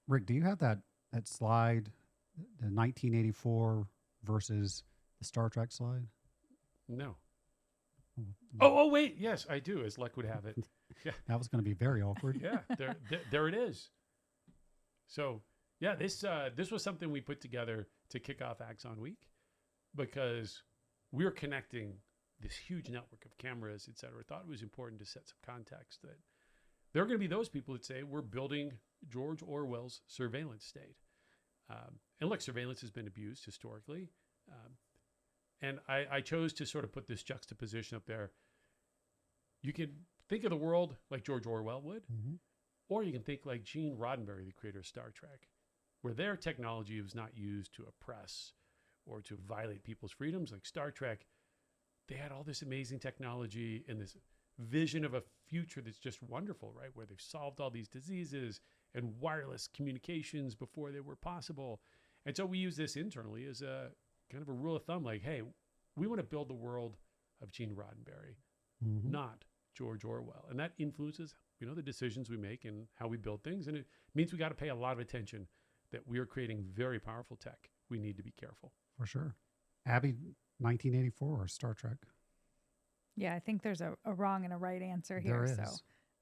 Rick, do you have that slide, the 1984 versus the Star Trek slide? No. Oh, Oh, wait. Yes, I do, as luck would have it. Yeah. that was going to be very awkward. Yeah. There it is. So, yeah, this was something we put together to kick off Axon Week because we were connecting this huge network of cameras, et cetera. I thought it was important to set some context that there are going to be those people that say we're building George Orwell's surveillance state. And look, surveillance has been abused historically. And I chose to sort of put this juxtaposition up there. You can think of the world like George Orwell would, or you can think like Gene Roddenberry, the creator of Star Trek, where their technology was not used to oppress or to violate people's freedoms. Like Star Trek, they had all this amazing technology and this vision of a future that's just wonderful, right? Where they've solved all these diseases and wireless communications before they were possible. And so we use this internally as a kind of a rule of thumb, like, hey, we want to build the world of Gene Roddenberry, not George Orwell. And that influences, the decisions we make and how we build things. And it means we got to pay a lot of attention that we are creating very powerful tech. We need to be careful. For sure. Abby, 1984 or Star Trek? Yeah, I think there's a wrong and a right answer here. There is. So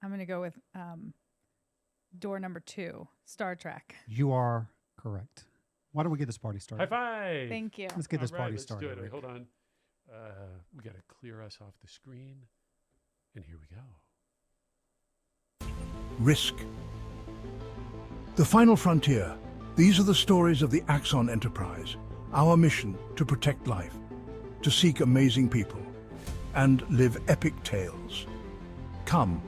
I'm going to go with door number 2, Star Trek. You are correct. Why don't we get this party started? High five. Thank you. Let's get this party let's started. do it. Rick. Hold on. We got to clear us off the screen. And here we go. Risk. The final frontier. These are the stories of the Axon enterprise. Our mission to protect life, to seek amazing people, and live epic tales. Come,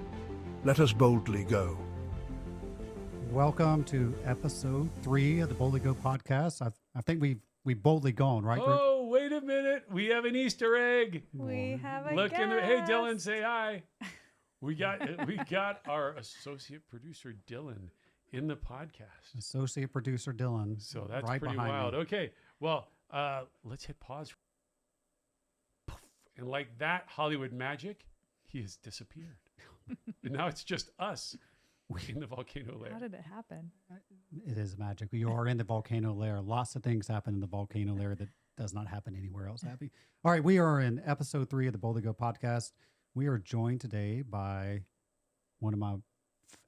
let us boldly go. Welcome to episode 3 of the Boldly Go podcast. I think we've boldly gone, right, Rick? Oh, wait a minute. We have an Easter egg. We have a Look guest. in the, hey, Dylan, say hi. We got our associate producer, Dylan, in the podcast. Associate producer Dylan. So that's right pretty behind wild. me. Okay. Well, let's hit pause. Poof. And like that Hollywood magic, he has disappeared. And now it's just us in the volcano lair. How did it happen? It is magic. You are in the volcano lair. Lots of things happen in the volcano lair that does not happen anywhere else, Abby. All right, we are in episode 3 of the Boldly Go podcast. We are joined today by one of my,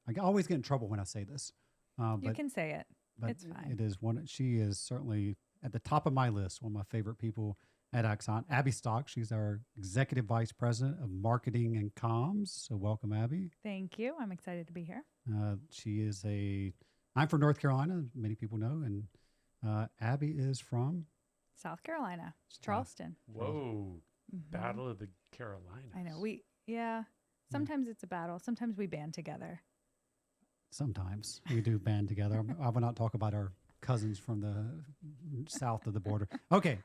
I always get in trouble when I say this. You can say it. But It's fine. It is one. She is certainly at the top of my list. One of my favorite people at Axon. Abby Stock. She's our executive vice president of marketing and comms. So welcome, Abby. Thank you. I'm excited to be here. She is I'm from North Carolina. Many people know, and Abby is from South Carolina, Charleston. Whoa. Mhm. Battle of the Carolinas. I know. Sometimes it's a battle. Sometimes we band together. Sometimes we do band together. I will not talk about our cousins from the south of the border. Okay.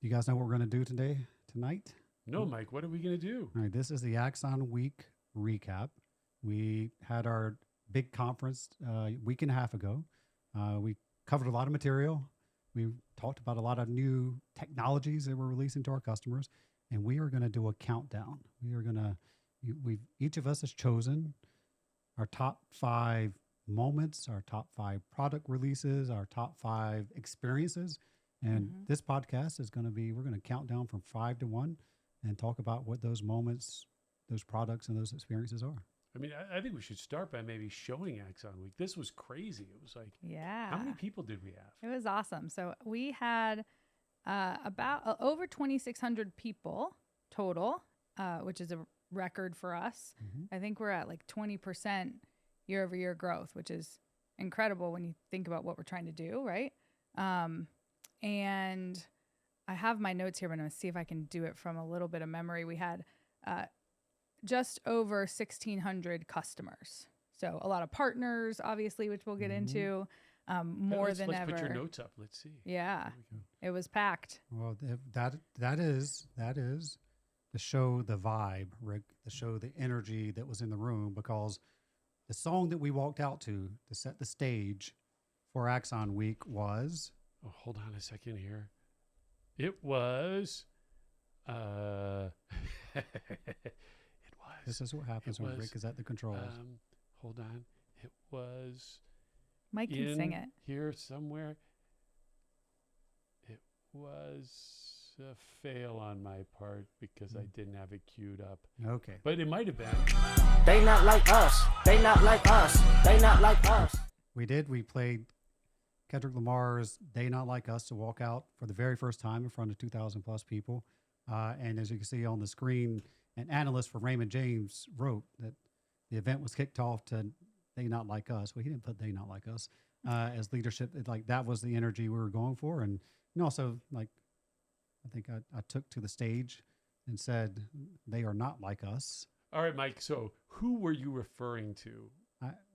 You guys know what we're going to do tonight? No, Mike, what are we going to do? All right. This is the Axon Week recap. We had our big conference a week and a half ago. We covered a lot of material. We talked about a lot of new technologies that we're releasing to our customers. And we are going to do a countdown. Each of us has chosen our top 5 moments, our top 5 product releases, our top 5 experiences. And this podcast is going to be, we're going to count down from 5 to 1 and talk about what those moments, those products, and those experiences are. I mean, I think we should start by maybe showing Axon Week. This was crazy. It was like, Yeah. how many people did we have? It was awesome. So we had about over 2,600 people total, which is a record for us. I think we're at like 20% year-over-year growth, which is incredible when you think about what we're trying to do, right? And I have my notes here, but I'm going to see if I can do it from a little bit of memory. We had just over 1,600 customers. So a lot of partners, obviously, which we'll get into more than ever. Let's put your notes up. Let's see. Yeah, it was packed. Well, that is to show the vibe, Rick, to show the energy that was in the room, because the song that we walked out to set the stage for Axon Week was... Oh, hold on a second here. It was... it was... This is what happens when Rick is at the controls. Hold on. It was... Mike can sing it. here somewhere. It was a fail on my part because I didn't have it queued up. Okay. But it might have been. They not like us. They not like us. They not like us. We did. We played Kendrick Lamar's They Not Like Us to walk out for the very first time in front of 2,000 plus people. And as you can see on the screen, an analyst for Raymond James wrote that the event was kicked off to They Not Like Us. Well, he didn't put They Not Like Us as leadership. Like that was the energy we were going for. And also, like, I think I took to the stage and said, they are not like us. All right, Mike. So who were you referring to?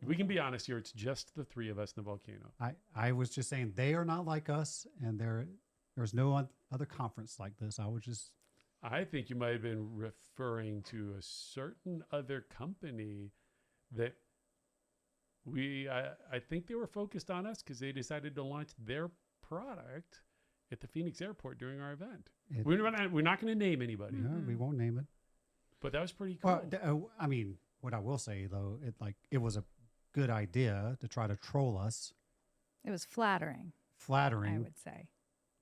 We can be honest here. It's just the three of us in the volcano. I was just saying they are not like us, and there's no other conference like this. I think you might have been referring to a certain other company that I think they were focused on us because they decided to launch their product at the Phoenix airport during our event. We're not going to name anybody. No, we won't name it. But that was pretty cool. Well, I mean, what I will say though, it was a good idea to try to troll us. It was flattering, Flattering, I would say.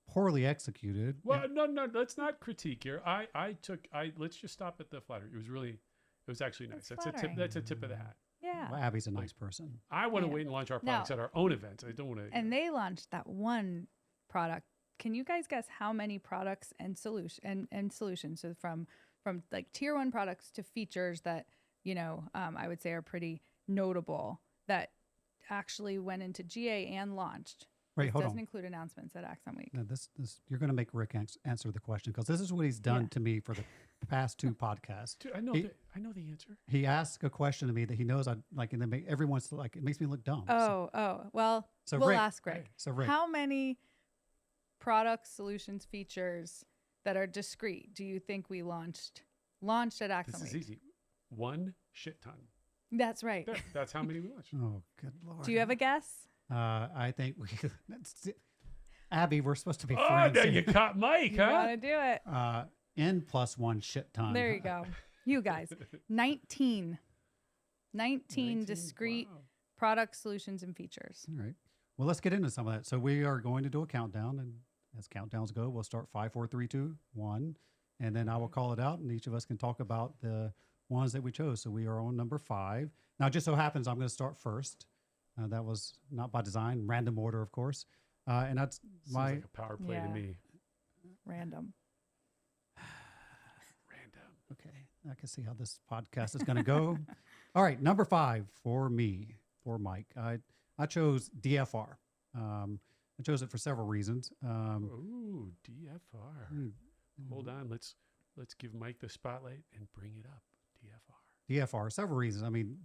poorly executed. Well, no, let's not critique here. Let's just stop at the flattery. It was actually nice. It's That's a tip of the hat. Yeah. Well, Abby's a nice person. I want to Yeah. wait and launch our products at our own events. I don't want to. And they launched that one product. Can you guys guess how many products and solutions? So from like tier one products to features that, I would say are pretty notable that actually went into GA and launched. Wait, This hold doesn't on. include announcements at Axon Week. No, this you're going to make Rick answer the question because this is what he's done Yeah. to me for the past two podcasts. Dude, I know the answer. He asked a question to me that he knows I like, and then everyone's like, it makes me look dumb. Well, So we'll Rick- ask Rick. So Rick, How many products, solutions, features that are discrete do you think we launched at Axon This is Week? easy. 1 shit ton. That's right. That's how many we launched. oh good lord. Do you have a guess? I think we. Abby, we're supposed to be Oh, friends. now you caught Mike, You huh? want to do it? N plus one shit ton. There you go. You guys. 19 discrete Wow. product solutions and features. All right. Well, let's get into some of that. So we are going to do a countdown, and as countdowns go, we'll start 5, 4, 3, 2, 1, and then I will call it out, and each of us can talk about the ones that we chose. So we are on number 5. Now, it just so happens I'm going to start first. That was not by design, random order, of course. And that's Seems my like a power play Yeah. to me. Random. Random. okay. I can see how this podcast is going to go. All right, number 5 for me, for Mike. I chose DFR. I chose it for several reasons. Ooh, DFR. mm, Hold on. Let's give Mike the spotlight and bring it up. DFR. DFR, several reasons. I mean,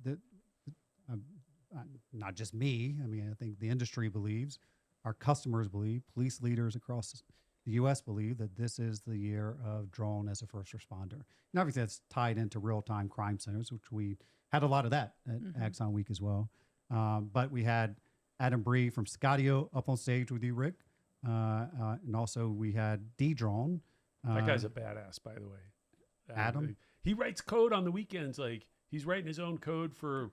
not just me. I mean, I think the industry believes, our customers believe, police leaders across the U.S. believe that this is the year of drone as a first responder. And obviously that's tied into real-time crime centers, which we had a lot of that at Axon Week as well. But we had Adam Bree from Scadio up on stage with you, Rick. And also we had D-Drone. That guy's a badass, by the way. Adam? He writes code on the weekends. Like he's writing his own code for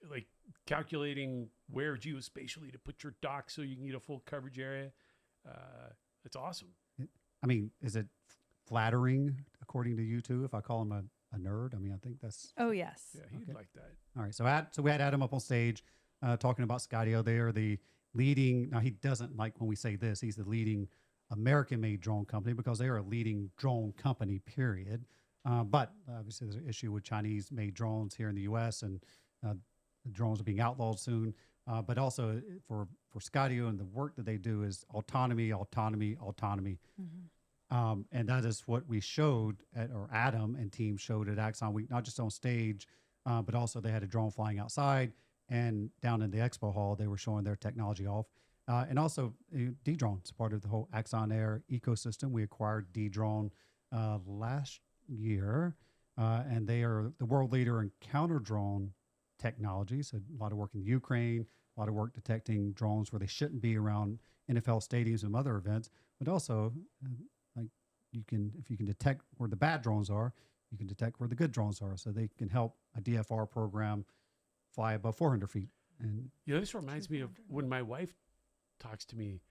like calculating where geospatially to put your dock so you can get a full coverage area. It's awesome. I mean, is it flattering, according to you two, if I call him a nerd? I mean, I think that's... Oh, yes. Yeah, he'd like that. All right. So we had Adam up on stage talking about Scadio. They are the leading... Now, he doesn't like when we say this. He's the leading American-made drone company because they are a leading drone company, period. But obviously, there's an issue with Chinese-made drones here in the U.S., and the drones are being outlawed soon. But also for Scadio and the work that they do is autonomy. And that is what we showed or Adam and team showed at Axon Week, not just on stage, but also they had a drone flying outside, and down in the expo hall, they were showing their technology off. And also D-Drone is part of the whole Axon Air ecosystem. We acquired D-Drone last year, and they are the world leader in counter drone technology. So a lot of work in Ukraine, a lot of work detecting drones where they shouldn't be around NFL stadiums and other events, but also like if you can detect where the bad drones are, you can detect where the good drones are. So they can help a DFR program fly above 400 feet. And This reminds me of when my wife talks to me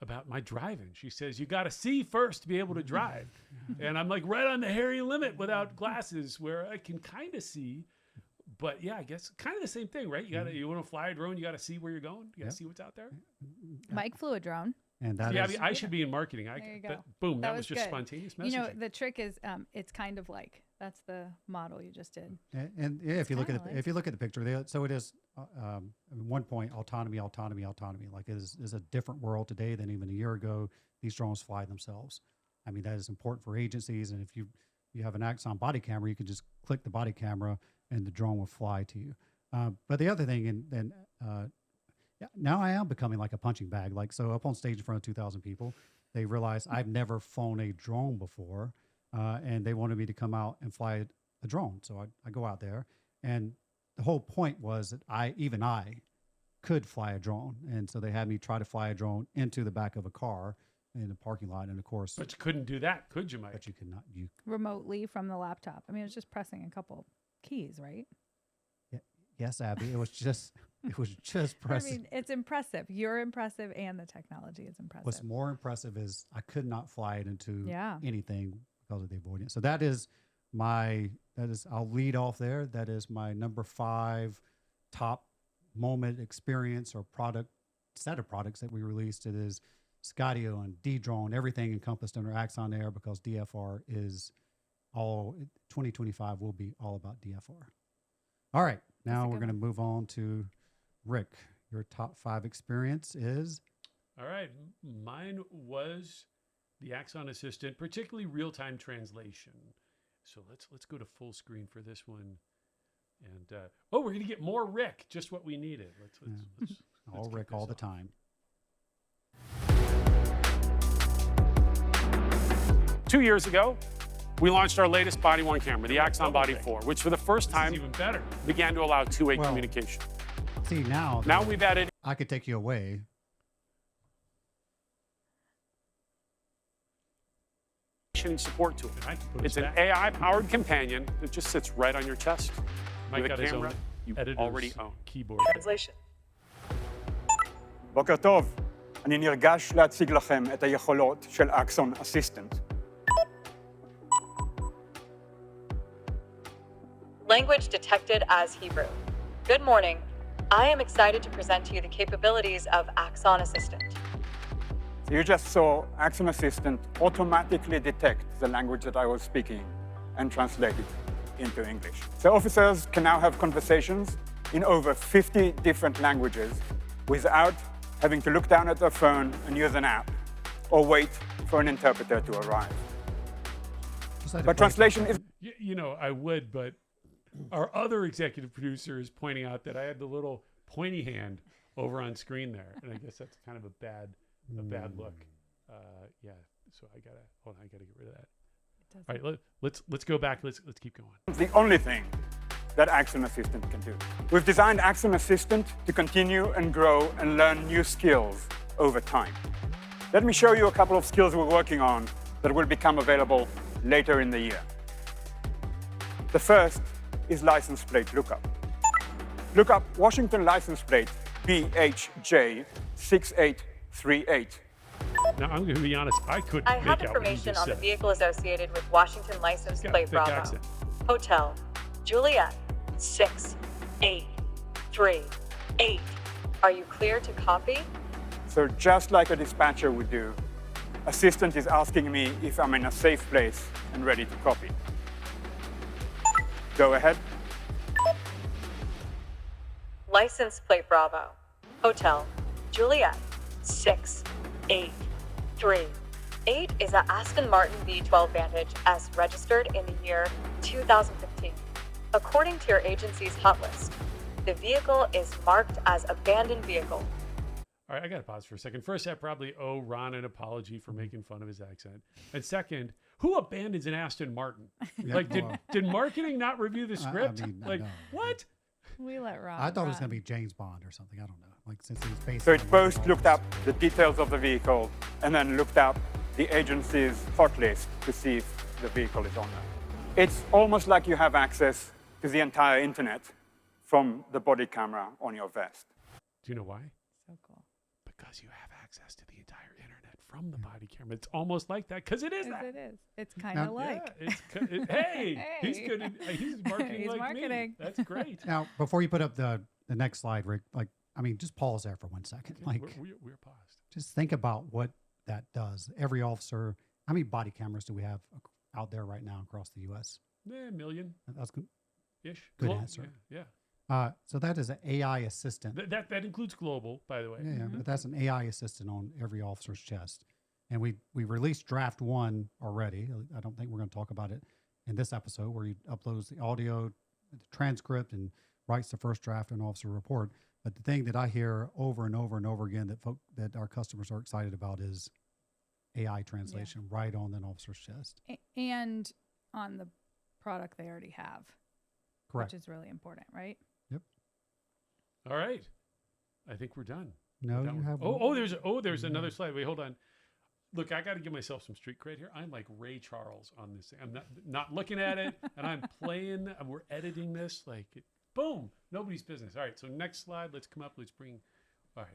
about my driving. She says, you got to see first to be able to drive. And I'm like right on the hairy limit without glasses where I can kind of see. But yeah, I guess kind of the same thing, right? You want to fly a drone, you got to see where you're going. You got to see what's out there. Mike flew a drone. and that Yeah, is I should be in marketing. There you go. Boom, That that was was just good. spontaneous messaging. You know, the trick is it's kind of like that's the model you just did. and yeah, if you look at kinda it, if you look at the picture, so it is at one point autonomy. Like it is a different world today than even a year ago. These drones fly themselves. I mean, that is important for agencies. And if you have an Axon body camera, you can just click the body camera and the drone will fly to you. But the other thing, yeah, now I am becoming like a punching bag. Like, so up on stage in front of 2,000 people, they realize I've never flown a drone before. And they wanted me to come out and fly a drone. So I go out there, and the whole point was that I could fly a drone. And so they had me try to fly a drone into the back of a car in the parking lot. And of course, But you couldn't do that, could you, Mike? but you could not, you, Remotely from the laptop. I mean, it was just pressing a couple keys, right? yes, Abby, it was just pressing. I mean, it's impressive. You're impressive, and the technology is impressive. What's more impressive is I could not fly it into Yeah. anything because of the avoidance. So I'll lead off there. That is my number 5 top moment experience or set of products that we released. It is Skydio and D-Drone, everything encompassed under Axon Air, because DFR is 2025 will be all about DFR. All right. Now we're going to move on to Rick. Your top 5 experience is? All right. Mine was the Axon Assistant, particularly real-time translation. So let's go to full screen for this one. And we're going to get more Rick, just what we needed. Let's All kick Rick this all the off. time. 2 years ago, we launched our latest body-worn camera, the Axon Body 4, which for the first This is time even better. began to allow two-way Well, communication. See, now Now we've added I could take you away. support to it. And I can put It's us an back. AI-powered companion that just sits right on your chest Mike with got a his camera own you editor's already own. keyboard. Translation. בוקר טוב, אני נרגש להציג לכם את היכולות של Axon Assistant. Language detected as Hebrew. Good morning. I am excited to present to you the capabilities of Axon Assistant. So you just saw Axon Assistant automatically detect the language that I was speaking and translate it into English. So officers can now have conversations in over 50 different languages without having to look down at their phone and use an app or wait for an interpreter to arrive. But translation is I would, but our other executive producer is pointing out that I had the little pointy hand over on screen there, and I guess that's kind of a bad look. Yeah, so I gotta get rid of that. All right, let's go back. Let's keep going. the only thing that Axon Assistant can do. We've designed Axon Assistant to continue and grow and learn new skills over time. Let me show you a couple of skills we're working on that will become available later in the year. The first is license plate lookup. Look up Washington license plate BHJ6838. Now I'm going to be honest. I couldn't I make have out what you information just on the said. vehicle associated with Washington license Got a plate thick Bravo. accent. Hotel, Juliet, 68338. Are you clear to copy? So just like a dispatcher would do, Assistant is asking me if I'm in a safe place and ready to copy. Go ahead. License plate Bravo. Hotel, Juliet, 68338 is an Aston Martin V12 Vantage as registered in the year 2015. According to your agency's hot list, the vehicle is marked as abandoned vehicle. All right, I got to pause for a second. First, I probably owe Ron an apology for making fun of his accent. And second, who abandons an Aston Martin? Like, did marketing not review the script? no. What? We let Rob. I thought it was run. going to be James Bond or something. I don't know. Like, since he's based So on it one first of the looked up the details of the vehicle and then looked up the agency's hot list to see if the vehicle is on there. It's almost like you have access to the entire internet from the body camera on your vest. Do you know why? So cool. Because you have access to the entire internet from the body camera. It's almost like that because it is Yes, that. it is. It's kind of like. Yeah, hey, he's Hey. good. He's marketing He's like marketing. me. That's great. Now, before you put up the next slide, Rick, like, I mean, just pause there for 1 second. Okay, Like, we're paused. just think about what that does. Every officer, how many body cameras do we have out there right now across the U.S.? A million That's good. ish. Good answer. Yeah. So that is an AI assistant. That includes global, by the way. Yeah, but that's an AI assistant on every officer's chest. And we released draft 1 already. I don't think we're going to talk about it in this episode, where he uploads the audio, the transcript, and writes the first draft and officer report. But the thing that I hear over and over and over again that our customers are excited about is AI translation right on an officer's chest. And on the product they already have. Correct. Which is really important, right? All right. I think we're done. No, That you one. have. There's another slide. Wait, hold on. Look, I got to give myself some street cred here. I'm like Ray Charles on this thing. I'm not looking at it, and I'm playing. We're editing this. Like, boom, nobody's business. All right. So next slide. Let's come up. Let's bring. All right.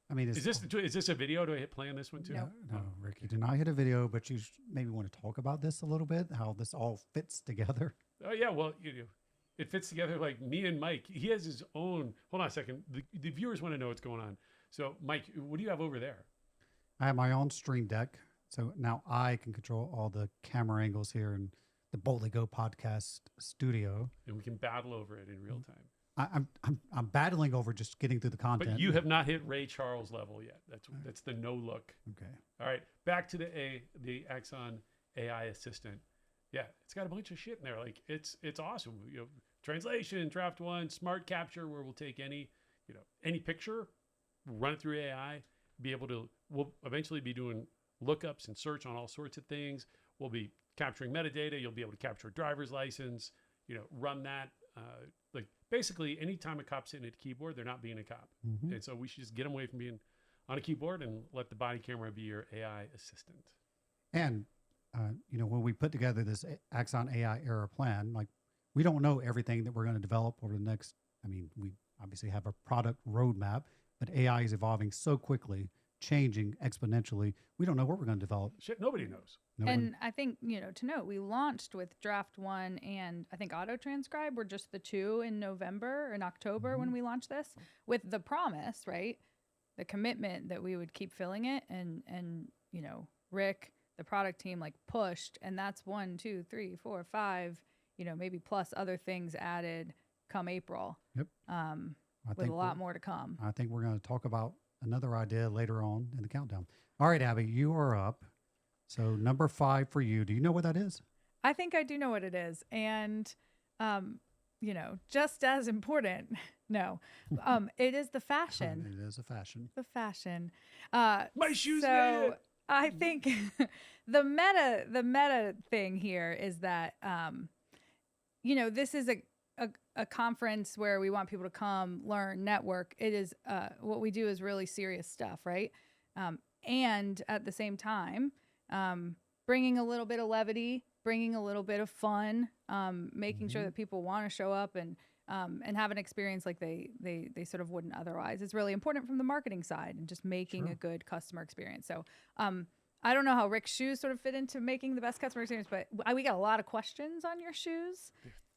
I mean, Is this a video? Do I hit play on this one too? No, Rick, you did not hit a video, but you maybe want to talk about this a little bit, how this all fits together. Oh yeah. Well, it fits together like me and Mike. He has his own. Hold on a second. The viewers want to know what's going on. So, Mike, what do you have over there? I have my own stream deck, so now I can control all the camera angles here in the Boldly Go podcast studio. And we can battle over it in real time. I'm battling over just getting through the content. But you have not hit Ray Charles level yet. That's the no look. Okay. All right, back to the Axon AI assistant. Yeah, it's got a bunch of shit in there. Like it's awesome. Translation, draft 1, smart capture, where we'll take any picture, run it through AI, we'll eventually be doing lookups and search on all sorts of things. We'll be capturing metadata. You'll be able to capture a driver's license, run that. Like basically anytime a cop's sitting at a keyboard, they're not being a cop. Mm-hmm. And so we should just get them away from being on a keyboard and let the body camera be your AI assistant. And, when we put together this Axon AI era plan, like we don't know everything that we're going to develop over the next, we obviously have a product roadmap, but AI is evolving so quickly, changing exponentially. We don't know what we're going to develop. Shit, nobody knows. And I think, to note, we launched with Draft 1 and I think Auto Transcribe were just the 2 in November and October when we launched this, with the promise, right? The commitment that we would keep filling it. And Rick, the product team, like pushed, and that's 1, 2, 3, 4, 5, maybe plus other things added come April. Yep. With a lot more to come. I think we're going to talk about another idea later on in the countdown. All right, Abby, you are up. So number 5 for you. Do you know what that is? I think I do know what it is. And, just as important, no, it is the fashion. It is a fashion. The fashion. My shoes made it. I think the meta thing here is that, this is a conference where we want people to come, learn, network. It is, what we do is really serious stuff, right? And at the same time, bringing a little bit of levity, bringing a little bit of fun, making sure that people want to show up and have an experience like they sort of wouldn't otherwise. It's really important from the marketing side and just making a good customer experience. So I don't know how Rick's shoes sort of fit into making the best customer experience, but we got a lot of questions on your shoes.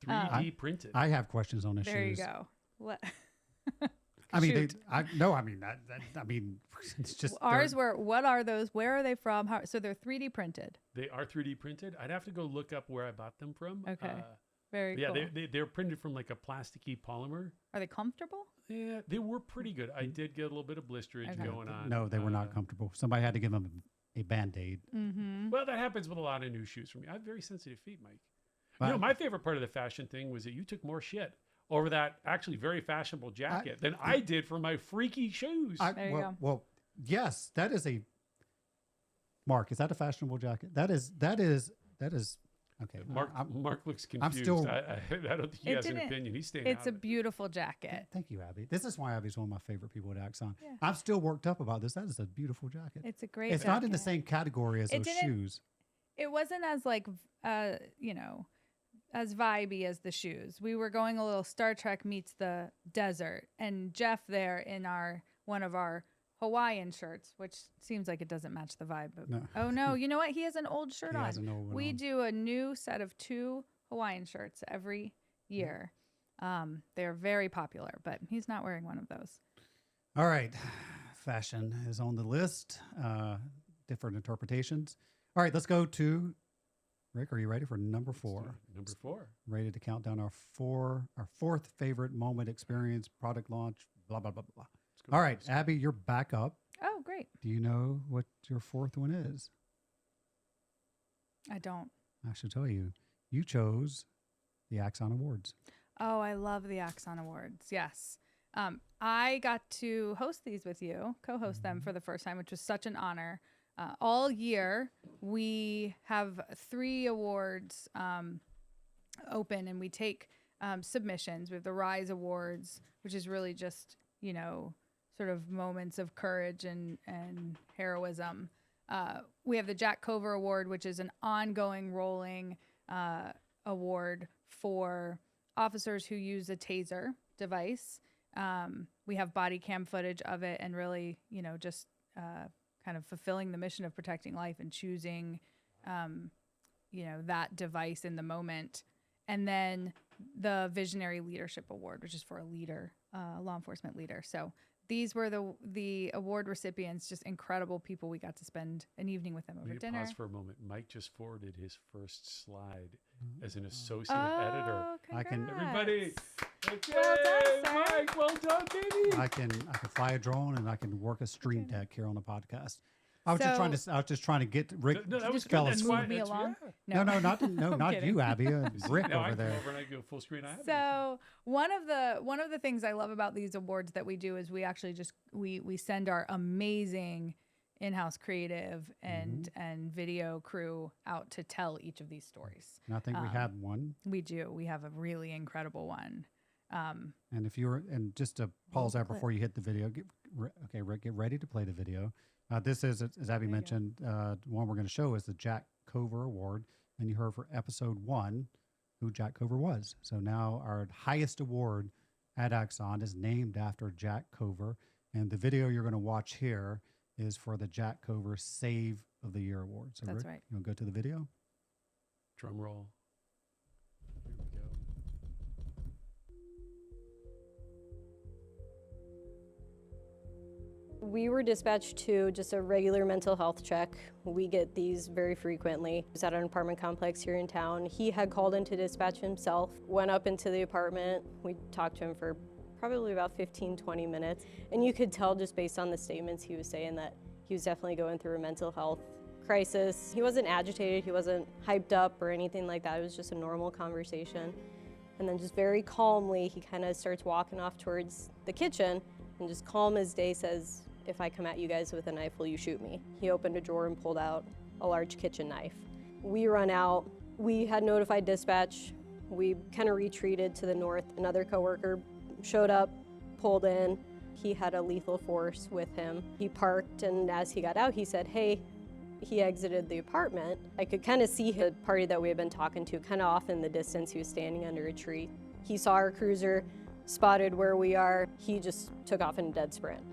3D printed. I have questions on the shoes. There you go. What? It's just ours were. What are those? Where are they from? So they're 3D printed. They are 3D printed. I'd have to go look up where I bought them from. Okay. Very cool. Yeah, they're printed from like a plasticky polymer. Are they comfortable? Yeah, they were pretty good. I did get a little bit of blisterage going on. No, they were not comfortable. Somebody had to give them a Band-Aid. Mm-hmm. Well, that happens with a lot of new shoes for me. I have very sensitive feet, Mike. But, my favorite part of the fashion thing was that you took more shit over that actually very fashionable jacket than I did for my freaky shoes. There you go. Well, yes, that is a Mark. Is that a fashionable jacket? That is okay. Mark looks confused. I'm still. I don't think he has an opinion. He's staying. It's out a of beautiful jacket. Thank you, Abby. This is why Abby's one of my favorite people at Axon. Yeah. I'm still worked up about this. That is a beautiful jacket. It's a great. It's jacket. not in the same category as those shoes. It wasn't as like as vibey as the shoes. We were going a little Star Trek meets the desert, and Jeff there in one of our Hawaiian shirts, which seems like it doesn't match the vibe. But No. oh no, you know what? He has an old shirt He on. has an old one we on. do a new set of 2 Hawaiian shirts every year. They're very popular, but he's not wearing one of those. All right. Fashion is on the list. Different interpretations. All right, let's go to Rick. Are you ready for number 4? Number 4. Ready to count down our 4th favorite moment, experience, product launch, blah, blah, blah, blah. All right, Abby, you're back up. Oh, great. Do you know what your 4th one is? I don't. I should tell you. You chose the Axon Awards. Oh, I love the Axon Awards. Yes. I got to host these with you, co-host them for the first time, which was such an honor. All year, we have 3 awards open, and we take submissions. We have the Rise Awards, which is really just, sort of moments of courage and heroism. We have the Jack Cover Award, which is an ongoing rolling award for officers who use a taser device. We have body cam footage of it, and really, just kind of fulfilling the mission of protecting life and choosing, that device in the moment. And then the Visionary Leadership Award, which is for a leader, law enforcement leader. So these were the award recipients, just incredible people. We got to spend an evening with them over dinner. Pause for a moment. Mike just forwarded his first slide as an associate editor. I can- Everybody. Okay, Well done, sir. Mike, well done, baby. I can fly a drone and I can work a stream deck here on the podcast. I was So- just trying to get Rick. No, that was good. fell That's asleep. why. Move me That's, along. yeah. No, not kidding. you, Abby. Rick No, I over can there. Over and I go full screen. I have it. So one of the things I love about these awards that we do is we actually just we send our amazing in-house creative and video crew out to tell each of these stories. And I think we have one. We do. We have a really incredible one. And if you're, and just to pause that before you hit the video, okay, Rick, get ready to play the video. This is, as Abby mentioned, the one we're going to show is the Jack Cover Award. And you heard for episode 1 who Jack Cover was. So now our highest award at Axon is named after Jack Cover. And the video you're going to watch here is for the Jack Cover Save of the Year Award. So That's Rick, right. you want to go to the video? Drum roll. Here we go. We were dispatched to just a regular mental health check. We get these very frequently. It was at an apartment complex here in town. He had called into dispatch himself, went up into the apartment. We talked to him for probably about 15, 20 minutes. And you could tell just based on the statements he was saying that he was definitely going through a mental health crisis. He wasn't agitated, he wasn't hyped up or anything like that. It was just a normal conversation. And then just very calmly, he kind of starts walking off towards the kitchen and just calm as day says, "If I come at you guys with a knife, will you shoot me?" He opened a drawer and pulled out a large kitchen knife. We run out. We had notified dispatch. We kind of retreated to the north. Another coworker showed up, pulled in. He had a lethal force with him. He parked, and as he got out, he said, "Hey," he exited the apartment. I could kind of see the party that we had been talking to kind of off in the distance. He was standing under a tree. He saw our cruiser, spotted where we are. He just took off in a dead sprint.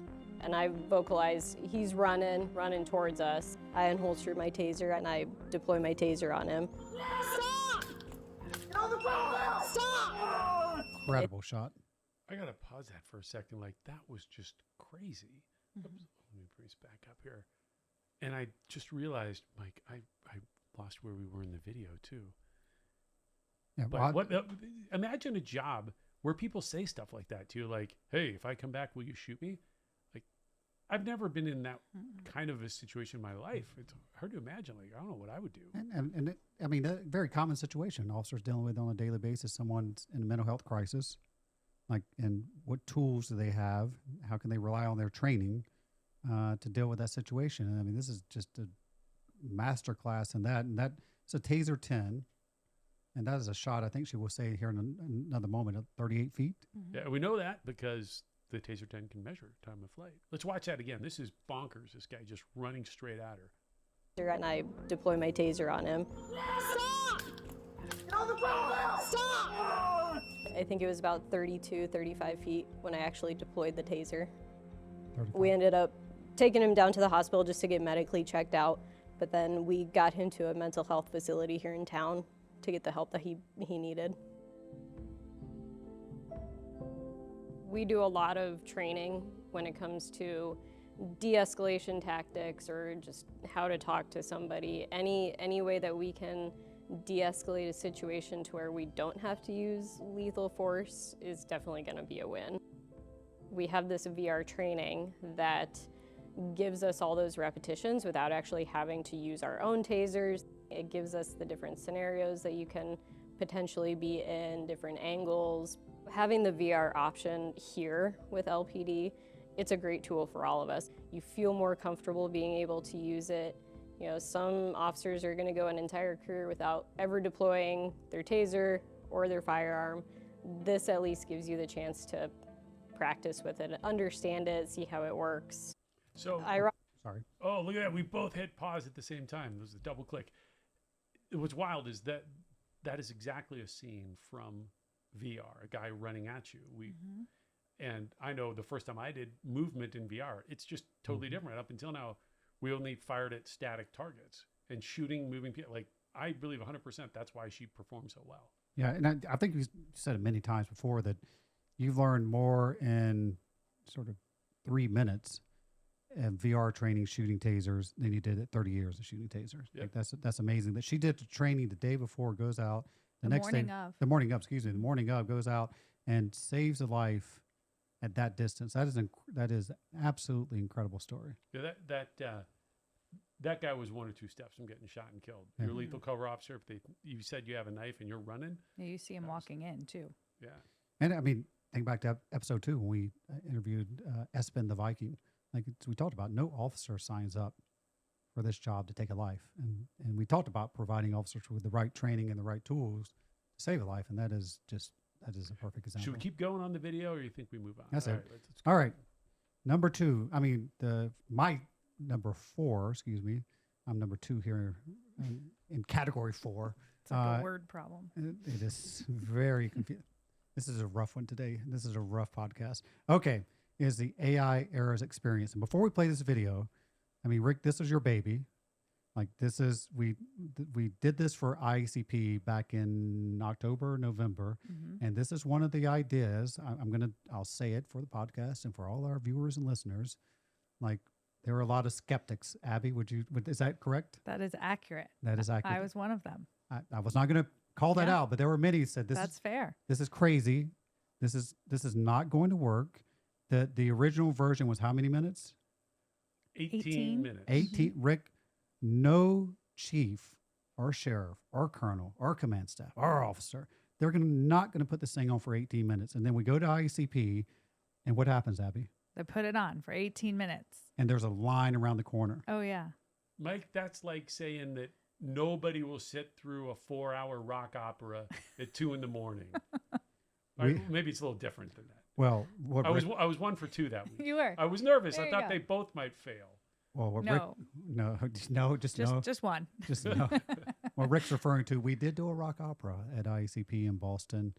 And I vocalized, he's running towards us. I unholstered my taser and I deployed my taser on him. Stop! Get on the ground now! Stop! Incredible shot. I gotta pause that for a second. Like, that was just crazy. Oops, let me bring this back up here. And I just realized, Mike, I lost where we were in the video too. Yeah, But imagine a job where people say stuff like that to you, like, "Hey, if I come back, will you shoot me?" Like, I've never been in that kind of a situation in my life. It's hard to imagine. Like, I don't know what I would do. And it, I mean, a very common situation officers dealing with on a daily basis. Someone's in a mental health crisis, like, and what tools do they have? How can they rely on their training to deal with that situation? And I mean, this is just a master class in that. And that it's a Taser 10, and that is a shot. I think she will say here in another moment at 38 feet. Yeah, we know that because the Taser 10 can measure time of flight. Let's watch that again. This is bonkers. This guy just running straight at her. And I deployed my taser on him. Stop! I think it was about 32, 35 feet when I actually deployed the taser. 35. We ended up taking him down to the hospital just to get medically checked out, but then we got him to a mental health facility here in town to get the help that he needed. We do a lot of training when it comes to de-escalation tactics or just how to talk to somebody. Any way that we can de-escalate a situation to where we don't have to use lethal force is definitely going to be a win. We have this VR training that gives us all those repetitions without actually having to use our own tasers. It gives us the different scenarios that you can potentially be in, different angles. Having the VR option here with LPD, it's a great tool for all of us. You feel more comfortable being able to use it. You know, some officers are going to go an entire career without ever deploying their taser or their firearm. This at least gives you the chance to practice with it, understand it, see how it works. So, Sorry. oh, look at that. We both hit pause at the same time. It was a double click. What's wild is that is exactly a scene from VR, a guy running at you. And I know the first time I did movement in VR, it's just totally different. Up until now, we only fired at static targets and shooting moving people. Like, I believe 100% that's why she performed so well. Yeah, and I think you said it many times before that you've learned more in sort of 3 minutes of VR training shooting tasers than you did at 30 years of shooting tasers. Yep. Like that's amazing that she did the training the day before, goes out the next morning day, of. the morning of, excuse me, the morning of, goes out and saves a life at that distance. That is absolutely incredible story. Yeah, that guy was 1 or 2 steps from getting shot and killed. Yeah. You're a lethal cover officer. If you said you have a knife and you're running, Yeah, you see him walking in too. yeah. And I mean, think back to episode 2 when we interviewed Espen the Viking. Like we talked about, no officer signs up for this job to take a life, and we talked about providing officers with the right training and the right tools to save a life, and that is a perfect example. Should we keep going on the video, or you think we move on? That's All it. right, let's go. All right, number 2. I mean, my number 4. Excuse me, I'm number 2 here in category 4. It's like a word problem. It is very confusing. This is a rough one today. This is a rough podcast. Okay, is the AI era's experience. And before we play this video, I mean, Rick, this is your baby. Like this is, we did this for ICP back in October, November. And this is one of the ideas. I'll say it for the podcast and for all our viewers and listeners. Like there were a lot of skeptics. Abby, is that correct? That is accurate. That is accurate. I was one of them. I was not going to call that Yeah. out, but there were many who said That's fair. This is crazy. This is not going to work. The original version was how many minutes? 18 minutes. 18. Rick, no chief or sheriff or colonel or command staff or officer, they're not going to put this thing on for 18 minutes. And then we go to ICP, and what happens, Abby? They put it on for 18 minutes. And there's a line around the corner. Oh, yeah. Mike, that's like saying that nobody will sit through a 4-hour rock opera at 2 in the morning. Maybe it's a little different than that. Well, I was 1 for 2 that week. You were. I was nervous. There I you thought go. they both might fail. Well, what No. Just no. Just one. Just no. What Rick's referring to, we did do a rock opera at ICP in Boston.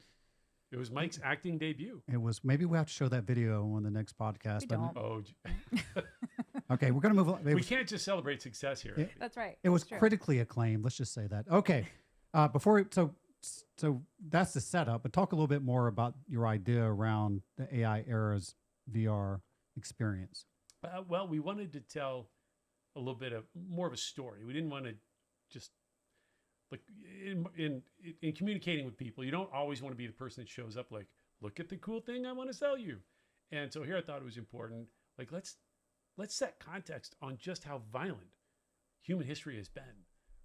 It was Mike's acting debut. It was, maybe we'll have to show that video on the next podcast. We don't. Oh, Okay, we're going to move on. we can't just celebrate success here. Abby. That's right. It was That's true. critically acclaimed. Let's just say that. Okay. So that's the setup, but talk a little bit more about your idea around the AI era's VR experience. Well, we wanted to tell a little bit of more of a story. We didn't want to just like in communicating with people. You don't always want to be the person that shows up like, look at the cool thing I want to sell you. And so here I thought it was important. Like let's set context on just how violent human history has been,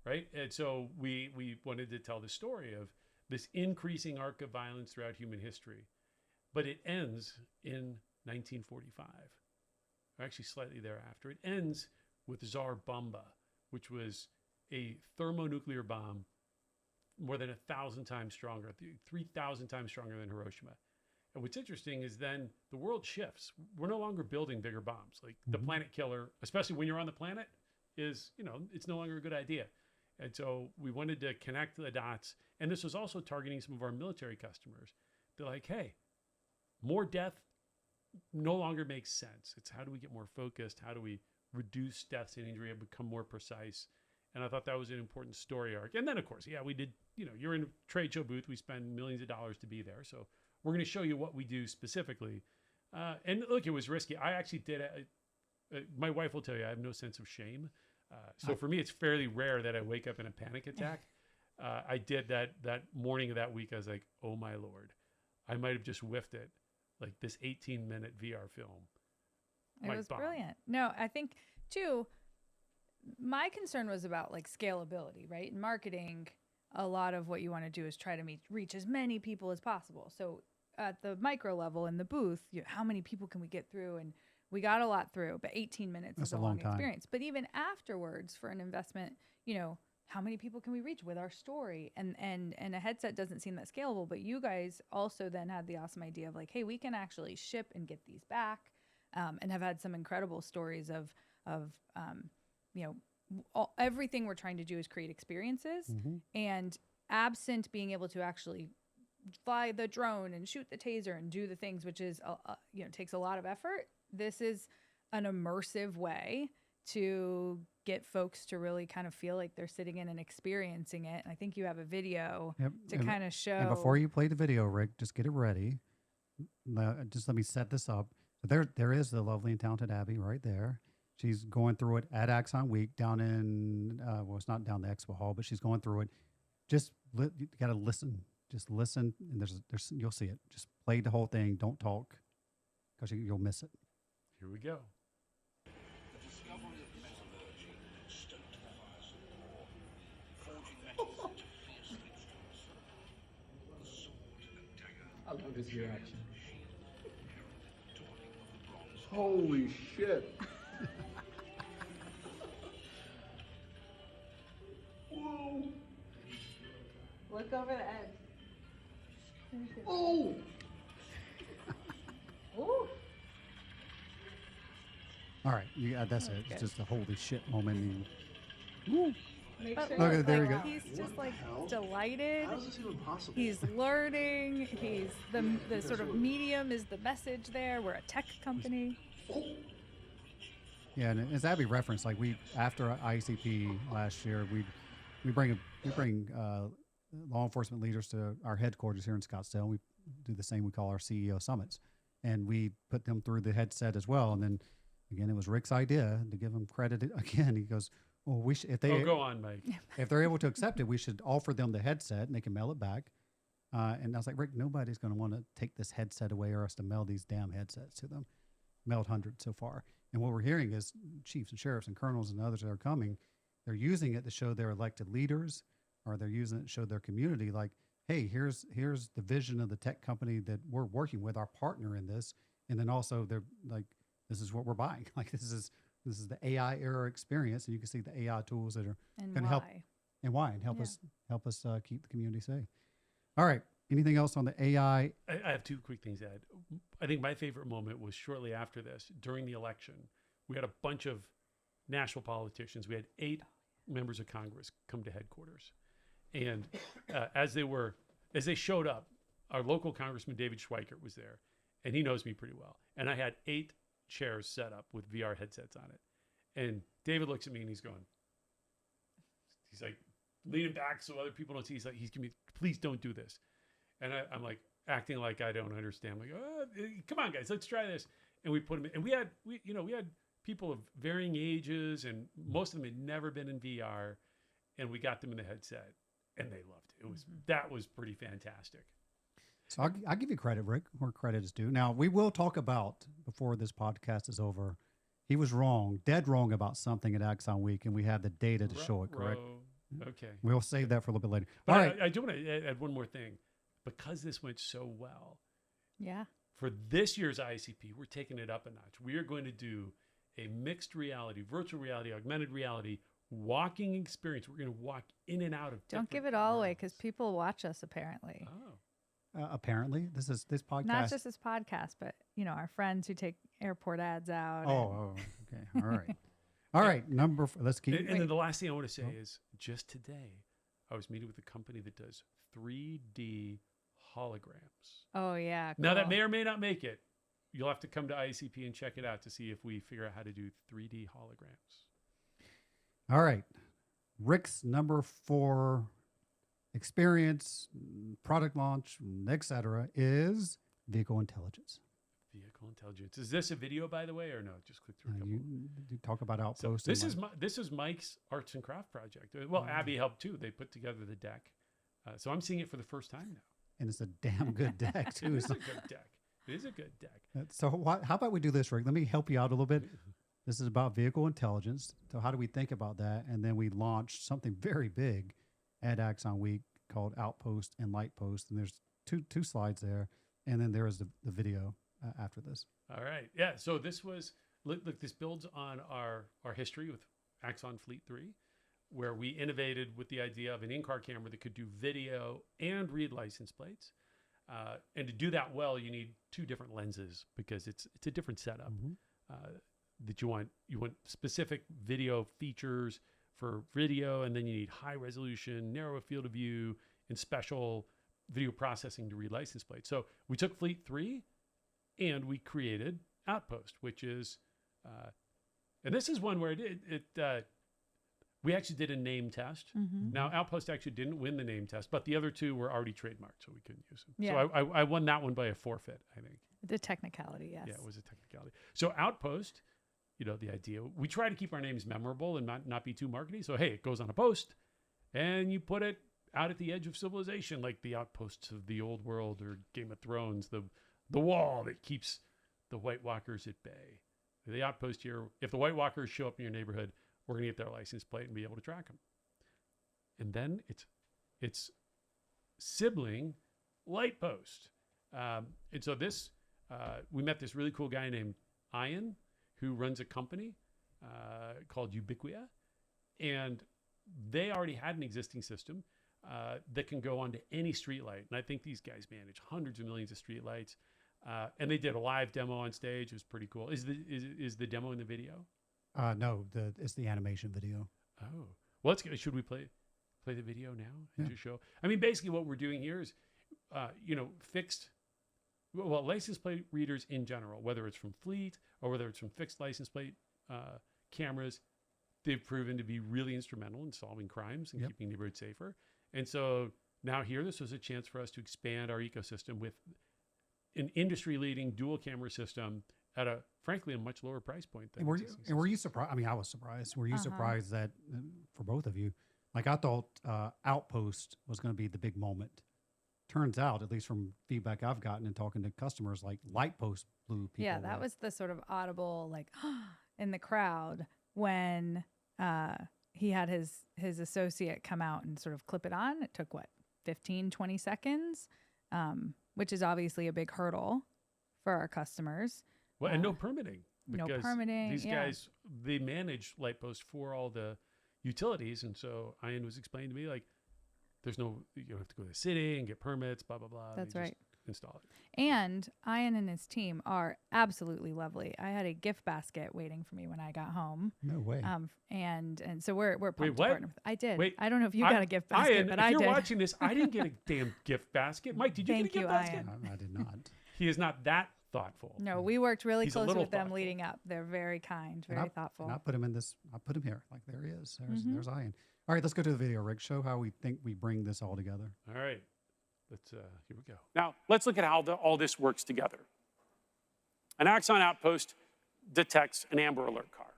right? And so we wanted to tell the story of this increasing arc of violence throughout human history, but it ends in 1945. Or actually slightly thereafter. It ends with Tsar Bomba, which was a thermonuclear bomb more than 1,000 times stronger, 3,000 times stronger than Hiroshima. And what's interesting is then the world shifts. We're no longer building bigger bombs. Like the planet killer, especially when you're on the planet, is, it's no longer a good idea. And so we wanted to connect the dots. And this was also targeting some of our military customers. They're like, hey, more death no longer makes sense. It's how do we get more focused? How do we reduce deaths and injury and become more precise? And I thought that was an important story arc. And then, of course, yeah, we did, you're in a trade show booth. We spend millions of dollars to be there. So we're going to show you what we do specifically. And look, it was risky. I actually did it. My wife will tell you I have no sense of shame. So for me, it's fairly rare that I wake up in a panic attack. I did that morning of that week. I was like, oh, my Lord, I might have just whiffed it. Like this 18-minute VR film. It was brilliant. No, I think, too, my concern was about like scalability, right? In marketing, a lot of what you want to do is try to reach as many people as possible. So at the micro level in the booth, how many people can we get through? And we got a lot through, but 18 minutes is a long experience. But even afterwards for an investment, how many people can we reach with our story? And a headset doesn't seem that scalable, but you guys also then had the awesome idea of like, hey, we can actually ship and get these back, and have had some incredible stories of everything we're trying to do is create experiences, and absent being able to actually fly the drone and shoot the taser and do the things, which is, takes a lot of effort. This is an immersive way to get folks to really kind of feel like they're sitting in and experiencing it. And I think you have a video to kind of show. And before you play the video, Rick, just get it ready. Just let me set this up. There is the lovely and talented Abby right there. She's going through it at Axon Week down in, it's not down the expo hall, but she's going through it. Just you got to listen. Just listen, and there's you'll see it. Just play the whole thing. Don't talk, because you'll miss it. Here we go. I love his reaction. Holy shit. Whoa. Look over the edge. Oh. Ooh. All right, that's it. Good. It's just a holy shit moment. Woo. But Okay, look, there we go. He's just like delighted. How is this even possible? He's learning. He's the sort of medium is the message there. We're a tech company. Yeah, and as Abby referenced, like after ICP last year, we bring law enforcement leaders to our headquarters here in Scottsdale. We do the same. We call our CEO summits, and we put them through the headset as well. And then again, it was Rick's idea to give him credit again. He goes, well, if go on, Mike. If they're able to accept it, we should offer them the headset and they can mail it back. And I was like, Rick, nobody's going to want to take this headset away or us to mail these damn headsets to them. Mailed hundreds so far. And what we're hearing is chiefs and sheriffs and colonels and others that are coming, they're using it to show their elected leaders, or they're using it to show their community, like, hey, here's the vision of the tech company that we're working with, our partner in this. And then also they're like, this is what we're buying. Like this is the AI era experience, and you can see the AI tools that are going to help and help us keep the community safe. All right. Anything else on the AI? I have two quick things to add. I think my favorite moment was shortly after this, during the election. We had a bunch of national politicians. We had 8 members of Congress come to headquarters, and as they showed up, our local Congressman David Schweikert was there, and he knows me pretty well. And I had 8 chairs set up with VR headsets on it. And David looks at me and he's like leaning back so other people don't see. He's giving me, please don't do this. And I'm like acting like I don't understand. I'm like, come on guys, let's try this. And we put them in, and we had people of varying ages, and most of them had never been in VR, and we got them in the headset and they loved it. That was pretty fantastic. So I'll give you credit, Rick, where credit is due. Now, we will talk about, before this podcast is over, he was wrong, dead wrong about something at Axon Week, and we have the data to show it, correct? Okay. We'll save that for a little bit later. But all right. I do want to add one more thing. Because this went so well, yeah, for this year's ICP, we're taking it up a notch. We are going to do a mixed reality, virtual reality, augmented reality, walking experience. We're going to walk in and out of. Don't give it all away, because people watch us apparently. Oh. Apparently, this podcast. Not just this podcast, but our friends who take airport ads out. Oh, okay, all right. All right, let's keep. And then the last thing I want to say is just today, I was meeting with a company that does 3D holograms. Oh yeah. Now that cool. may or may not make it. You'll have to come to IACP and check it out to see if we figure out how to do 3D holograms. All right, Rick's number 4 experience, product launch, etc. is vehicle intelligence. Vehicle intelligence. Is this a video, by the way, or no? Just click through a couple. You talk about So Outpost. this is Mike's arts and craft project. Well, Abby helped too. They put together the deck. So I'm seeing it for the first time now. And it's a damn good deck too. It is a good deck. It is a good deck. So how about we do this, Rick? Let me help you out a little bit. This is about vehicle intelligence. So how do we think about that? And then we launched something very big at Axon Week called Outpost and Lightpost. And there's two slides there. And then there is the video after this. All right. Yeah. So this was, look, this builds on our history with Axon Fleet 3, where we innovated with the idea of an in-car camera that could do video and read license plates. And to do that well, you need 2 different lenses because it's a different setup. That you want specific video features for video, and then you need high resolution, narrow field of view, and special video processing to read license plates. So we took Fleet 3 and we created Outpost, which is, and this is one where we actually did a name test. Now, Outpost actually didn't win the name test, but the other 2 were already trademarked, so we couldn't use them. Yeah. So I won that one by a forfeit, I think. The technicality, yes. Yeah, it was a technicality. So Outpost, the idea, we try to keep our names memorable and not be too markety. So, hey, it goes on a post and you put it out at the edge of civilization, like the outposts of the old world or Game of Thrones, the wall that keeps the White Walkers at bay. The outpost here, if the White Walkers show up in your neighborhood, we're going to get their license plate and be able to track them. And then it's sibling Lightpost. And so we met this really cool guy named Ian, who runs a company called Ubiquia. And they already had an existing system that can go onto any streetlight. And I think these guys manage hundreds of millions of streetlights. And they did a live demo on stage. It was pretty cool. Is the demo in the video? No, it's the animation video. Oh, well, should we play the video now and just show? I mean, basically what we're doing here is, license plate readers in general, whether it's from Fleet or whether it's from fixed license plate cameras, they've proven to be really instrumental in solving crimes and keeping neighborhoods safer. And so now here, this was a chance for us to expand our ecosystem with an industry-leading dual camera system at frankly, a much lower price point than. And were you surprised? I mean, I was surprised. Were you surprised that, for both of you, like I thought Outpost was going to be the big moment. Turns out, at least from feedback I've gotten and talking to customers, like Lightpost blew people Yeah, that away. was the sort of audible, like, in the crowd when he had his associate come out and sort of clip it on. It took, 15, 20 seconds, which is obviously a big hurdle for our customers. Well, and no permitting. No permitting. These guys, they manage Lightpost for all the utilities. And so Ian was explaining to me, like, you don't have to go to the city and get permits, blah, blah, blah. That's They right. just install it. And Ian and his team are absolutely lovely. I had a gift basket waiting for me when I got home. No way. And so we're pumped to what? partner with. I did. Wait, I don't know if you got a gift basket, Ian, but if I you're did. watching this, I didn't get a damn gift basket. Mike, did you Thank get a you, gift basket? Ian. I did not. He is not that thoughtful. No, we worked really He's a close little with them thoughtful. leading up. They're very kind, very thoughtful. And I put him in this. I put him here. Like there he is. There's Ian. All right, let's go to the video, Rick. Show how we think we bring this all together. All right. Here we go. Now, let's look at how all this works together. An Axon outpost detects an Amber Alert car.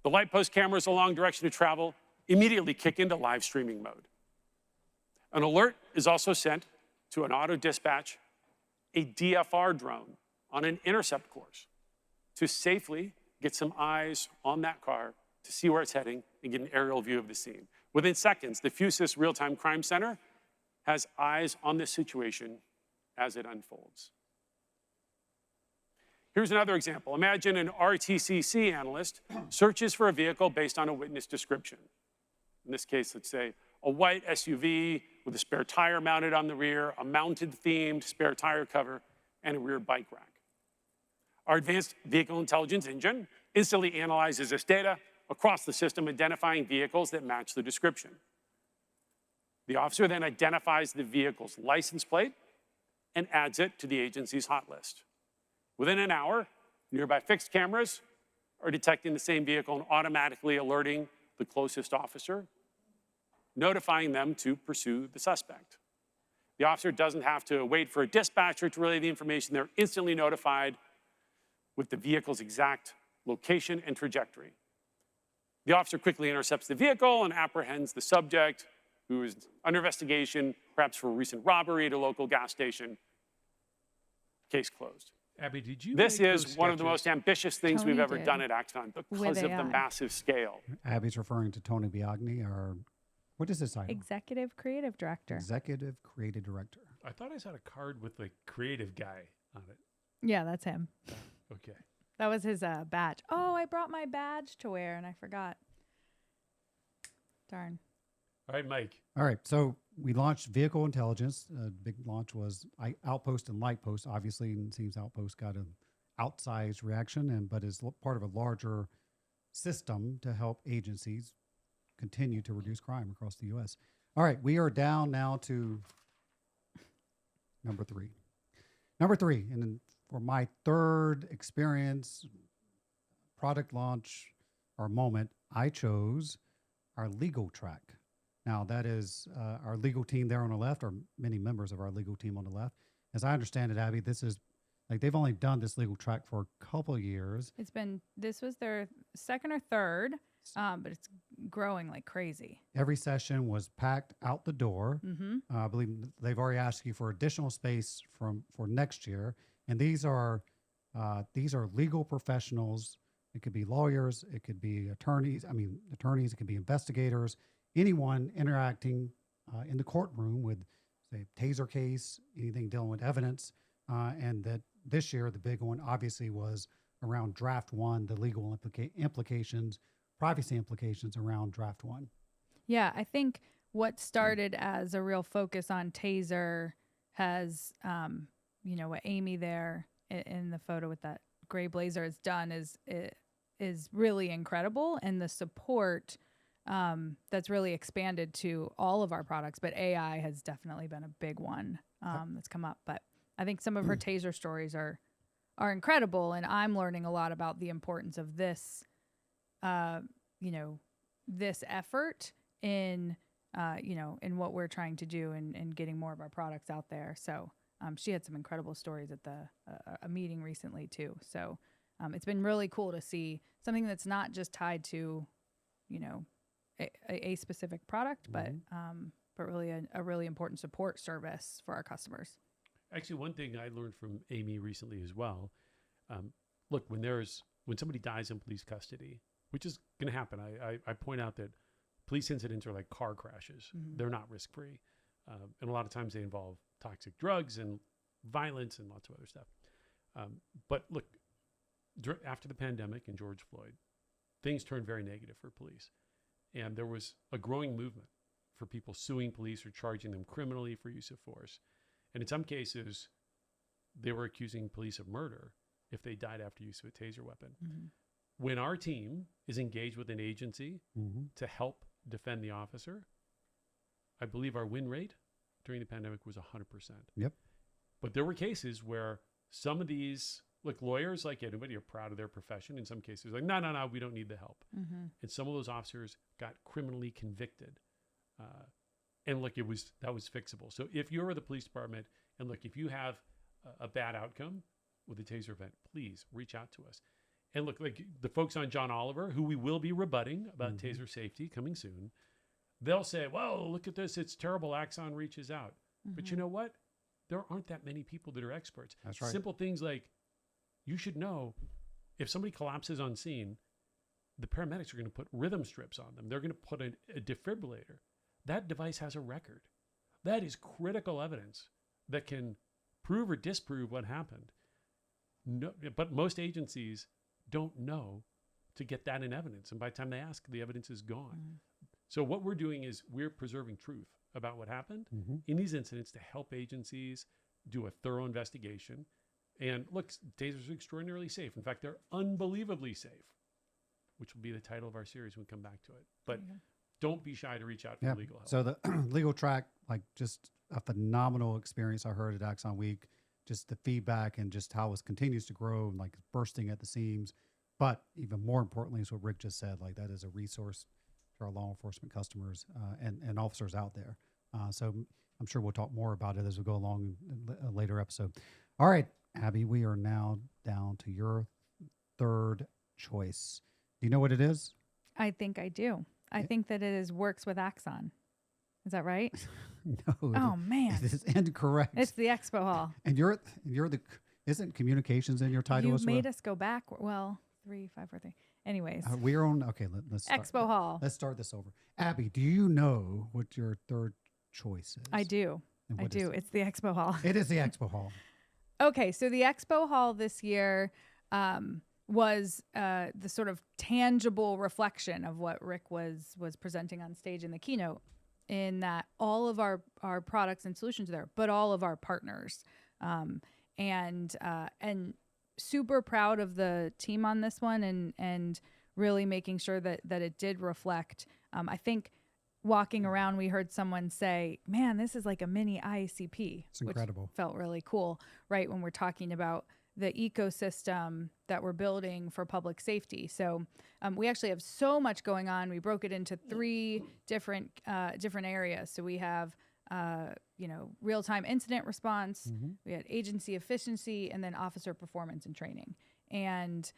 The Lightpost cameras along direction of travel immediately kick into live streaming mode. An alert is also sent to an auto dispatch, a DFR drone on an intercept course to safely get some eyes on that car to see where it's heading and get an aerial view of the scene. Within seconds, the Fusus Real-Time Crime Center has eyes on this situation as it unfolds. Here's another example. Imagine an RTCC analyst searches for a vehicle based on a witness description. In this case, let's say a white SUV with a spare tire mounted on the rear, a mounted-themed spare tire cover, and a rear bike rack. Our advanced vehicle intelligence engine instantly analyzes this data across the system, identifying vehicles that match the description. The officer then identifies the vehicle's license plate and adds it to the agency's hot list. Within an hour, nearby fixed cameras are detecting the same vehicle and automatically alerting the closest officer, notifying them to pursue the suspect. The officer doesn't have to wait for a dispatcher to relay the information. They're instantly notified with the vehicle's exact location and trajectory. The officer quickly intercepts the vehicle and apprehends the subject, who is under investigation, perhaps for a recent robbery at a local gas station. Case closed. Abby, did you This make is those one of the sketches? most ambitious things Tony we've ever did. done at Axon because With of the AI. massive scale. Abby's referring to Tony Biagni, our, what is his title? Executive Creative Director. Executive Creative Director. I thought I saw a card with the creative guy on it. Yeah, that's him. Okay. That was his badge. Oh, I brought my badge to wear and I forgot. Darn. All right, Mike. All right, so we launched Vehicle Intelligence. Big launch was Outpost and Lightpost, obviously, and it seems Outpost got an outsized reaction, but is part of a larger system to help agencies continue to reduce crime across the U.S. All right, we are down now to number three. Number three, and then for my third experience, product launch or moment, I chose our legal track. Now, that is our legal team there on the left, or many members of our legal team on the left. As I understand it, Abby, this is like they've only done this legal track for a couple of years. This was their second or third, but it's growing like crazy. Every session was packed out the door. Mm-hmm. I believe they've already asked you for additional space for next year. And these are legal professionals. It could be lawyers. It could be attorneys. Attorneys. It could be investigators. Anyone interacting in the courtroom with, say, taser case, anything dealing with evidence. And that this year, the big one obviously was around draft one, the legal implications, privacy implications around draft one. Yeah, I think what started as a real focus on taser has, what Amy there in the photo with that gray blazer has done is really incredible. And the support that's really expanded to all of our products, but AI has definitely been a big one that's come up. But I think some of her taser stories are incredible, and I'm learning a lot about the importance of this, this effort in what we're trying to do and getting more of our products out there. So she had some incredible stories at a meeting recently too. So it's been really cool to see something that's not just tied to, a specific product, but really a really important support service for our customers. Actually, one thing I learned from Amy recently as well, look, when somebody dies in police custody, which is going to happen, I point out that police incidents are like car crashes. Mm-hmm. They're not risk-free. And a lot of times they involve toxic drugs and violence and lots of other stuff. But look, after the pandemic and George Floyd, things turned very negative for police. And there was a growing movement for people suing police or charging them criminally for use of force. And in some cases, they were accusing police of murder if they died after use of a taser weapon. Mm-hmm. When our team is engaged with an agency to help defend the officer, I believe our win rate during the pandemic was 100%. Yep. But there were cases where some of these, lawyers, like anybody, are proud of their profession. In some cases, like, no, we don't need the help. Mm-hmm. And some of those officers got criminally convicted. And look, that was fixable. So if you're the police department, and look, if you have a bad outcome with a taser event, please reach out to us. And look, like the folks on John Oliver, who we will be rebutting about taser safety coming soon, they'll say, whoa, look at this. It's terrible. Axon reaches out. Mm-hmm. But you know what? There aren't that many people that are experts. That's right. Simple things like, you should know if somebody collapses on scene, the paramedics are going to put rhythm strips on them. They're going to put a defibrillator. That device has a record. That is critical evidence that can prove or disprove what happened. No, but most agencies don't know to get that in evidence. And by the time they ask, the evidence is gone. So what we're doing is we're preserving truth about what happened in these incidents to help agencies do a thorough investigation. And look, tasers are extraordinarily safe. In fact, they're unbelievably safe. which will be the title of our series when we come back to it. But don't be shy to reach out for Yeah. legal help. So the legal track, like just a phenomenal experience I heard at Axon Week, just the feedback and just how it continues to grow and like bursting at the seams. But even more importantly is what Rick just said, like that is a resource to our law enforcement customers and officers out there. So I'm sure we'll talk more about it as we go along in a later episode. All right, Abby, we are now down to your third choice. Do you know what it is? I think I do. I think that it is works with Axon. Is that right? No. Oh man, It is incorrect. it's the expo hall. And you're the isn't communications in your title You as well? made us go back. Well, 3, 5, 4, 3. Anyways, We're on. Okay, let's start. expo hall. Let's start this over. Abby, do you know what your third choice is? I do. And I what is do. it? It's the expo hall. It is the expo hall. Okay, so the expo hall this year was the sort of tangible reflection of what Rick was presenting on stage in the keynote, in that all of our products and solutions are there, but all of our partners, and super proud of the team on this one, and really making sure that it did reflect. I think walking around, we heard someone say, "Man, this is like a mini ICP." It's incredible. Which felt really cool, right? When we're talking about the ecosystem that we're building for public safety. So we actually have so much going on. We broke it into 3 different areas. So we have real-time incident response, we had agency efficiency, and then officer performance and training. And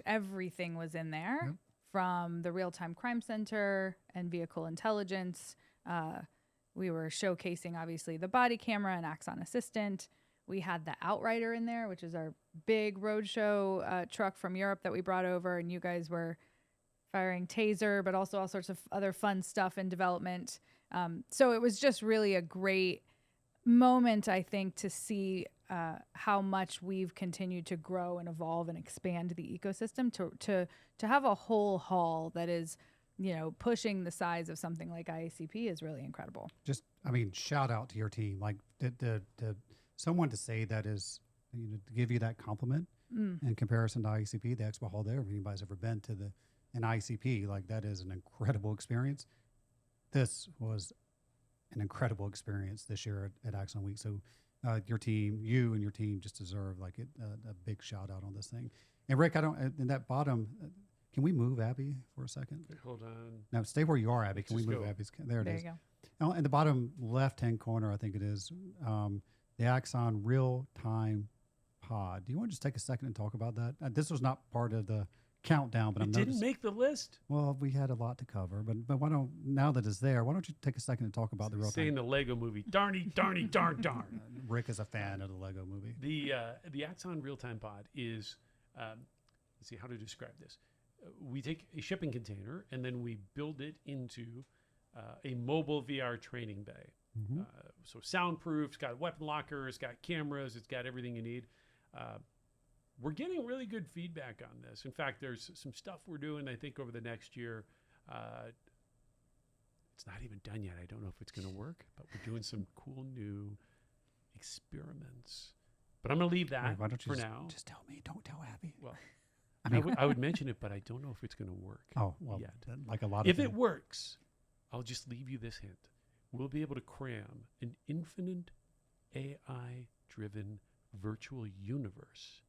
everything was in there. Yep. From the real-time crime center and vehicle intelligence. We were showcasing, obviously, the body camera and Axon Assistant. We had the Outrider in there, which is our big roadshow truck from Europe that we brought over, and you guys were firing taser, but also all sorts of other fun stuff in development. So it was just really a great moment, I think, to see how much we've continued to grow and evolve and expand the ecosystem to have a whole hall that is, pushing the size of something like IACP is really incredible. Just, I mean, shout out to your team. Like the someone to say that is, to give you that compliment in comparison to ICP, the expo hall there. If anybody's ever been to an ICP, like that is an incredible experience. This was an incredible experience this year at Axon Week. So your team, you and your team just deserve like a big shout out on this thing. And Rick, in that bottom, can we move Abby for a second? Okay, hold on. No, stay where you are, Abby. Let's Can we just move go. Abby's? There it There is. you go. Now, in the bottom left-hand corner, I think it is, the Axon real-time pod. Do you want to just take a second and talk about that? This was not part of the countdown, but It I'm didn't noticing. make the list. Well, we had a lot to cover, but why don't, now that it's there, why don't you take a second and talk about the Saying real-time? the Lego movie. Darny, darn. Rick is a fan of the Lego movie. The Axon real-time pod is, let's see how to describe this. We take a shipping container and then we build it into a mobile VR training bay. So soundproof, it's got weapon lockers, it's got cameras, it's got everything you need. We're getting really good feedback on this. In fact, there's some stuff we're doing, I think, over the next year. It's not even done yet. I don't know if it's going to work, but we're doing some cool new experiments. But I'm going to leave that Wait, why don't you for just, now. just tell me? Don't tell Abby. Well, I I mean, would mention it, but I don't know if it's going to work. oh, well, yet. like a lot If of it works, I'll just leave you this hint. We'll be able to cram an infinite AI-driven virtual universe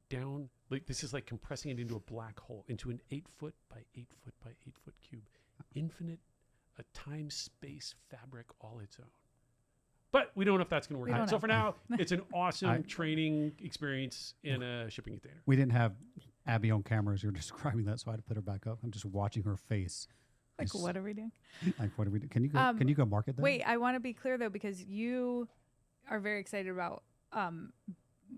down. Like this is like compressing it into a black hole, into an 8-foot by 8-foot by 8-foot cube. Infinite, a time-space fabric all its own. But we don't know if that's going to We work out. don't So know. for now, it's an awesome training experience in a shipping container. We didn't have Abby on camera as you're describing that, so I had to put her back up. I'm just watching her face. Like, It's- what are we doing? Like, what are we doing? Can you go market that? Wait, I want to be clear though, because you are very excited about.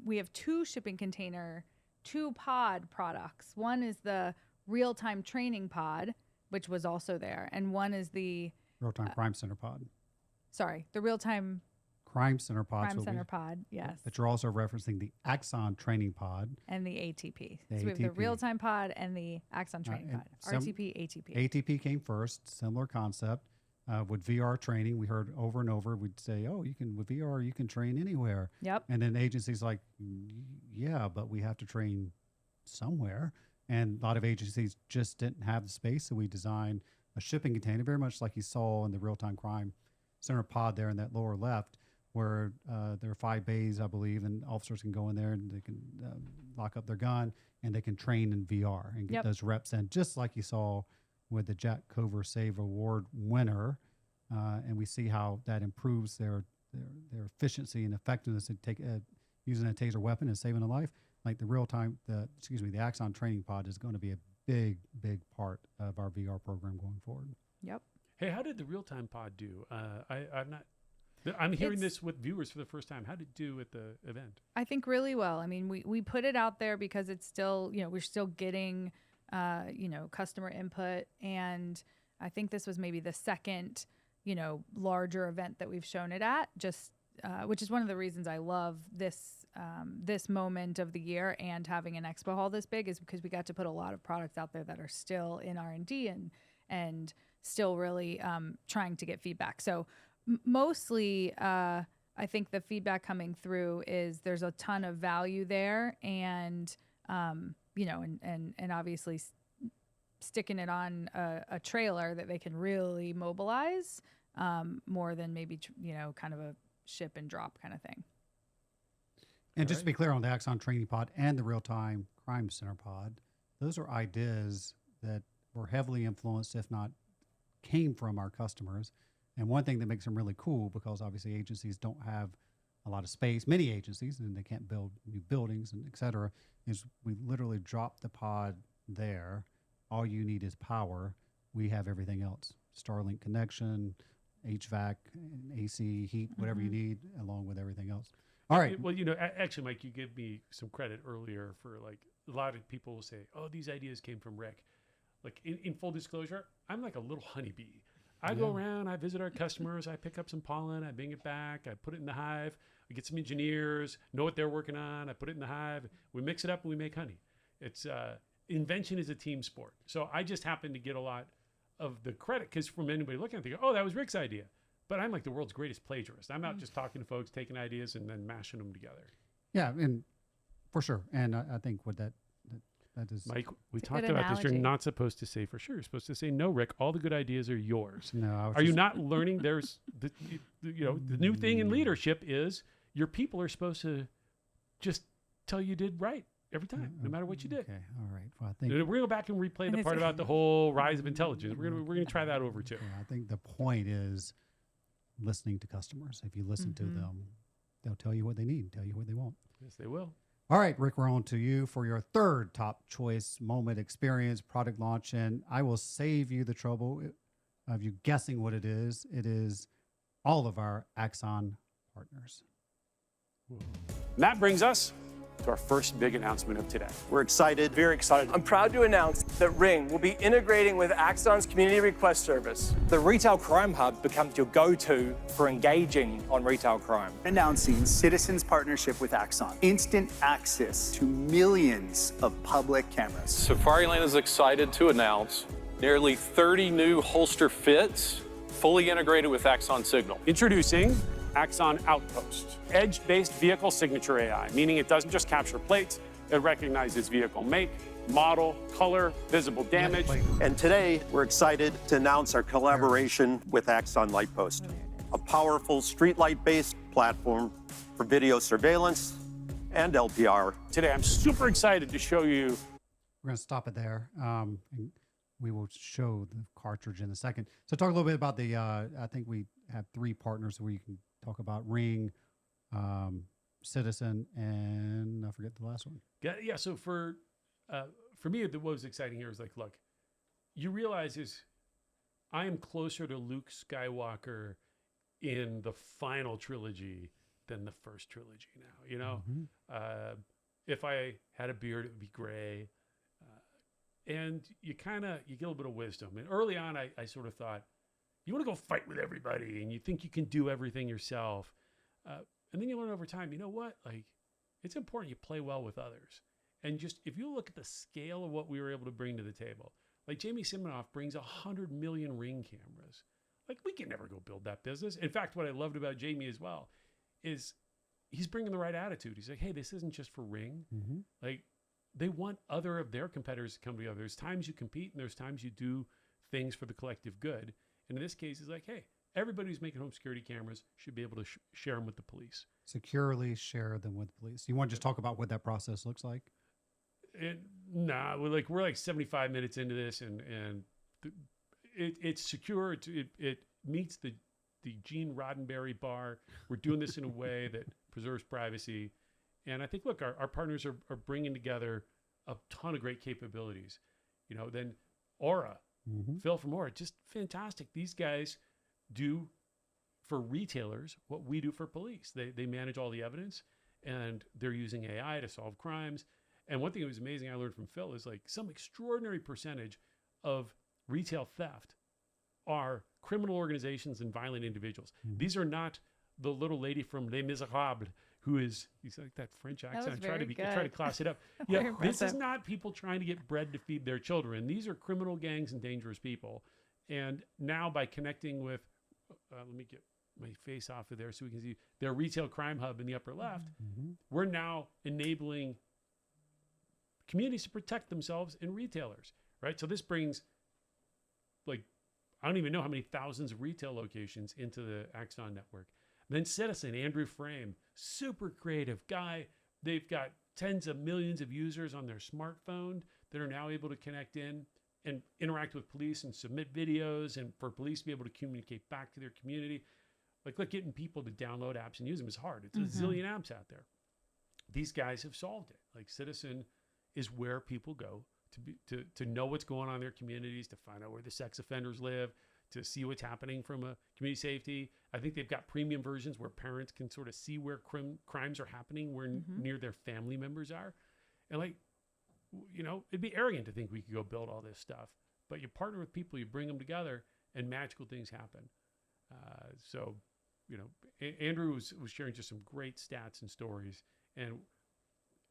We have 2 shipping container, 2 pod products. One is the real-time training pod, which was also there, and one is the Real-time Crime Center pod. the real-time Crime Center pod. crime so center pod. Yes, But you're also referencing the Axon training pod. and the ATP. The So we have the ATP. real-time pod and the Axon training and pod. some- RTP, ATP. ATP came first, similar concept. With VR training, we heard over and over, we'd say, oh, with VR, you can train anywhere. Yep. And then agencies like, yeah, but we have to train somewhere. And a lot of agencies just didn't have the space. So we designed a shipping container, very much like you saw in the real-time crime center pod there in that lower left, where there are 5 bays, I believe, and officers can go in there and they can lock up their gun and they can train in VR and get those reps in, just like you saw with the Jack Cover Save Award winner. And we see how that improves their efficiency and effectiveness in using a taser weapon and saving a life. Like the Axon training pod is going to be a big part of our VR program going forward. Yep. Hey, how did the real-time pod do? I'm hearing this with viewers for the first time. How did it do at the event? I think really well. I mean, we put it out there because it's still, we're still getting, customer input. And I think this was maybe the second, larger event that we've shown it at, just which is one of the reasons I love this moment of the year and having an expo hall this big, is because we got to put a lot of products out there that are still in R&D and still really trying to get feedback. So mostly, I think the feedback coming through is there's a ton of value there, and and obviously sticking it on a trailer that they can really mobilize more than maybe kind of a ship and drop kind of thing. And just to be clear on the Axon training pod and the real-time crime center pod, those are ideas that were heavily influenced, if not came from our customers. And one thing that makes them really cool, because obviously agencies don't have a lot of space, many agencies, and they can't build new buildings and et cetera, is we literally drop the pod there. All you need is power. We have everything else. Starlink connection, HVAC, AC, heat, whatever you need, along with everything else. All right. Well, actually, Mike, you gave me some credit earlier for, like, a lot of people will say, oh, these ideas came from Rick. Like, in full disclosure, I'm like a little honeybee. I go around, I visit our customers, I pick up some pollen, I bring it back, I put it in the hive, I get some engineers, know what they're working on, I put it in the hive, we mix it up and we make honey. It's invention is a team sport. So I just happen to get a lot of the credit, because from anybody looking at it, they go, oh, that was Rick's idea. But I'm like the world's greatest plagiarist. I'm not just talking to folks, taking ideas and then mashing them together. Yeah, and for sure. And I think what that is, Mike, we talked about this. You're not supposed to say for sure. You're supposed to say, no, Rick, all the good ideas are yours. No, are you not learning? There's the new thing in leadership is your people are supposed to just tell you did right every time, no matter what you did. Okay, all right. Well, I think we're gonna go back and replay the part about the whole rise of intelligence. We're gonna try that over too. Yeah, I think the point is listening to customers. If you listen to them, they'll tell you what they need, tell you what they want. Yes, they will. All right, Rick, we're on to you for your third top choice moment, experience, product launch, and I will save you the trouble of you guessing what it is. It is all of our Axon partners. And that brings us to our first big announcement of today. We're excited. Very excited. I'm proud to announce that Ring will be integrating with Axon's Community Request Service. The Retail Crime Hub becomes your go-to for engaging on retail crime. Announcing Citizens' partnership with Axon. Instant access to millions of public cameras. Safariland is excited to announce nearly 30 new holster fits, fully integrated with Axon Signal. Introducing Axon Outpost, edge-based vehicle signature AI, meaning it doesn't just capture plates, it recognizes vehicle make, model, color, visible damage. And today, we're excited to announce our collaboration with Axon Lightpost, a powerful streetlight-based platform for video surveillance and LPR. Today, I'm super excited to show you. We're going to stop it there. And we will show the cartridge in a second. So talk a little bit about the, I think we have 3 partners where you can talk about Ring, Citizen, and I forget the last one. Yeah. So for me, what was exciting here is like, look, you realize I am closer to Luke Skywalker in the final trilogy than the first trilogy now. If I had a beard, it would be gray. And you get a little bit of wisdom. And early on, I sort of thought, you want to go fight with everybody and you think you can do everything yourself. And then you learn over time, you know what? Like, it's important you play well with others. And just, if you look at the scale of what we were able to bring to the table, like Jamie Siminoff brings 100 million Ring cameras. Like, we can never go build that business. In fact, what I loved about Jamie as well is he's bringing the right attitude. He's like, hey, this isn't just for Ring. Like, they want other of their competitors to come together. There's times you compete and there's times you do things for the collective good. And in this case, it's like, hey, everybody who's making home security cameras should be able to share them with the police. Securely share them with police. You want to just talk about what that process looks like? We're like 75 minutes into this, and it's secure. It meets the Gene Roddenberry bar. We're doing this in a way that preserves privacy. And I think, look, our partners are bringing together a ton of great capabilities. Then Aura, Phil from Aura, just fantastic. These guys do for retailers what we do for police. They manage all the evidence, and they're using AI to solve crimes. And one thing that was amazing I learned from Phil is like some extraordinary percentage of retail theft are criminal organizations and violent individuals. These are not the little lady from Les Miserables who is, he's like that French accent, trying to class it up. Yeah, this is not people trying to get bread to feed their children. These are criminal gangs and dangerous people. And now by connecting with, let me get my face off of there so we can see their retail crime hub in the upper left, we're now enabling communities to protect themselves and retailers, right? So this brings, like, I don't even know how many thousands of retail locations into the Axon network. Then Citizen, Andrew Frame, super creative guy. They've got tens of millions of users on their smartphone that are now able to connect in and interact with police and submit videos, and for police to be able to communicate back to their community. Like, look, getting people to download apps and use them is hard. It's a zillion apps out there. These guys have solved it. Like, Citizen is where people go to know what's going on in their communities, to find out where the sex offenders live, to see what's happening from a community safety. I think they've got premium versions where parents can sort of see where crimes are happening, where near their family members are. And like, it'd be arrogant to think we could go build all this stuff, but you partner with people, you bring them together, and magical things happen. Andrew was sharing just some great stats and stories, and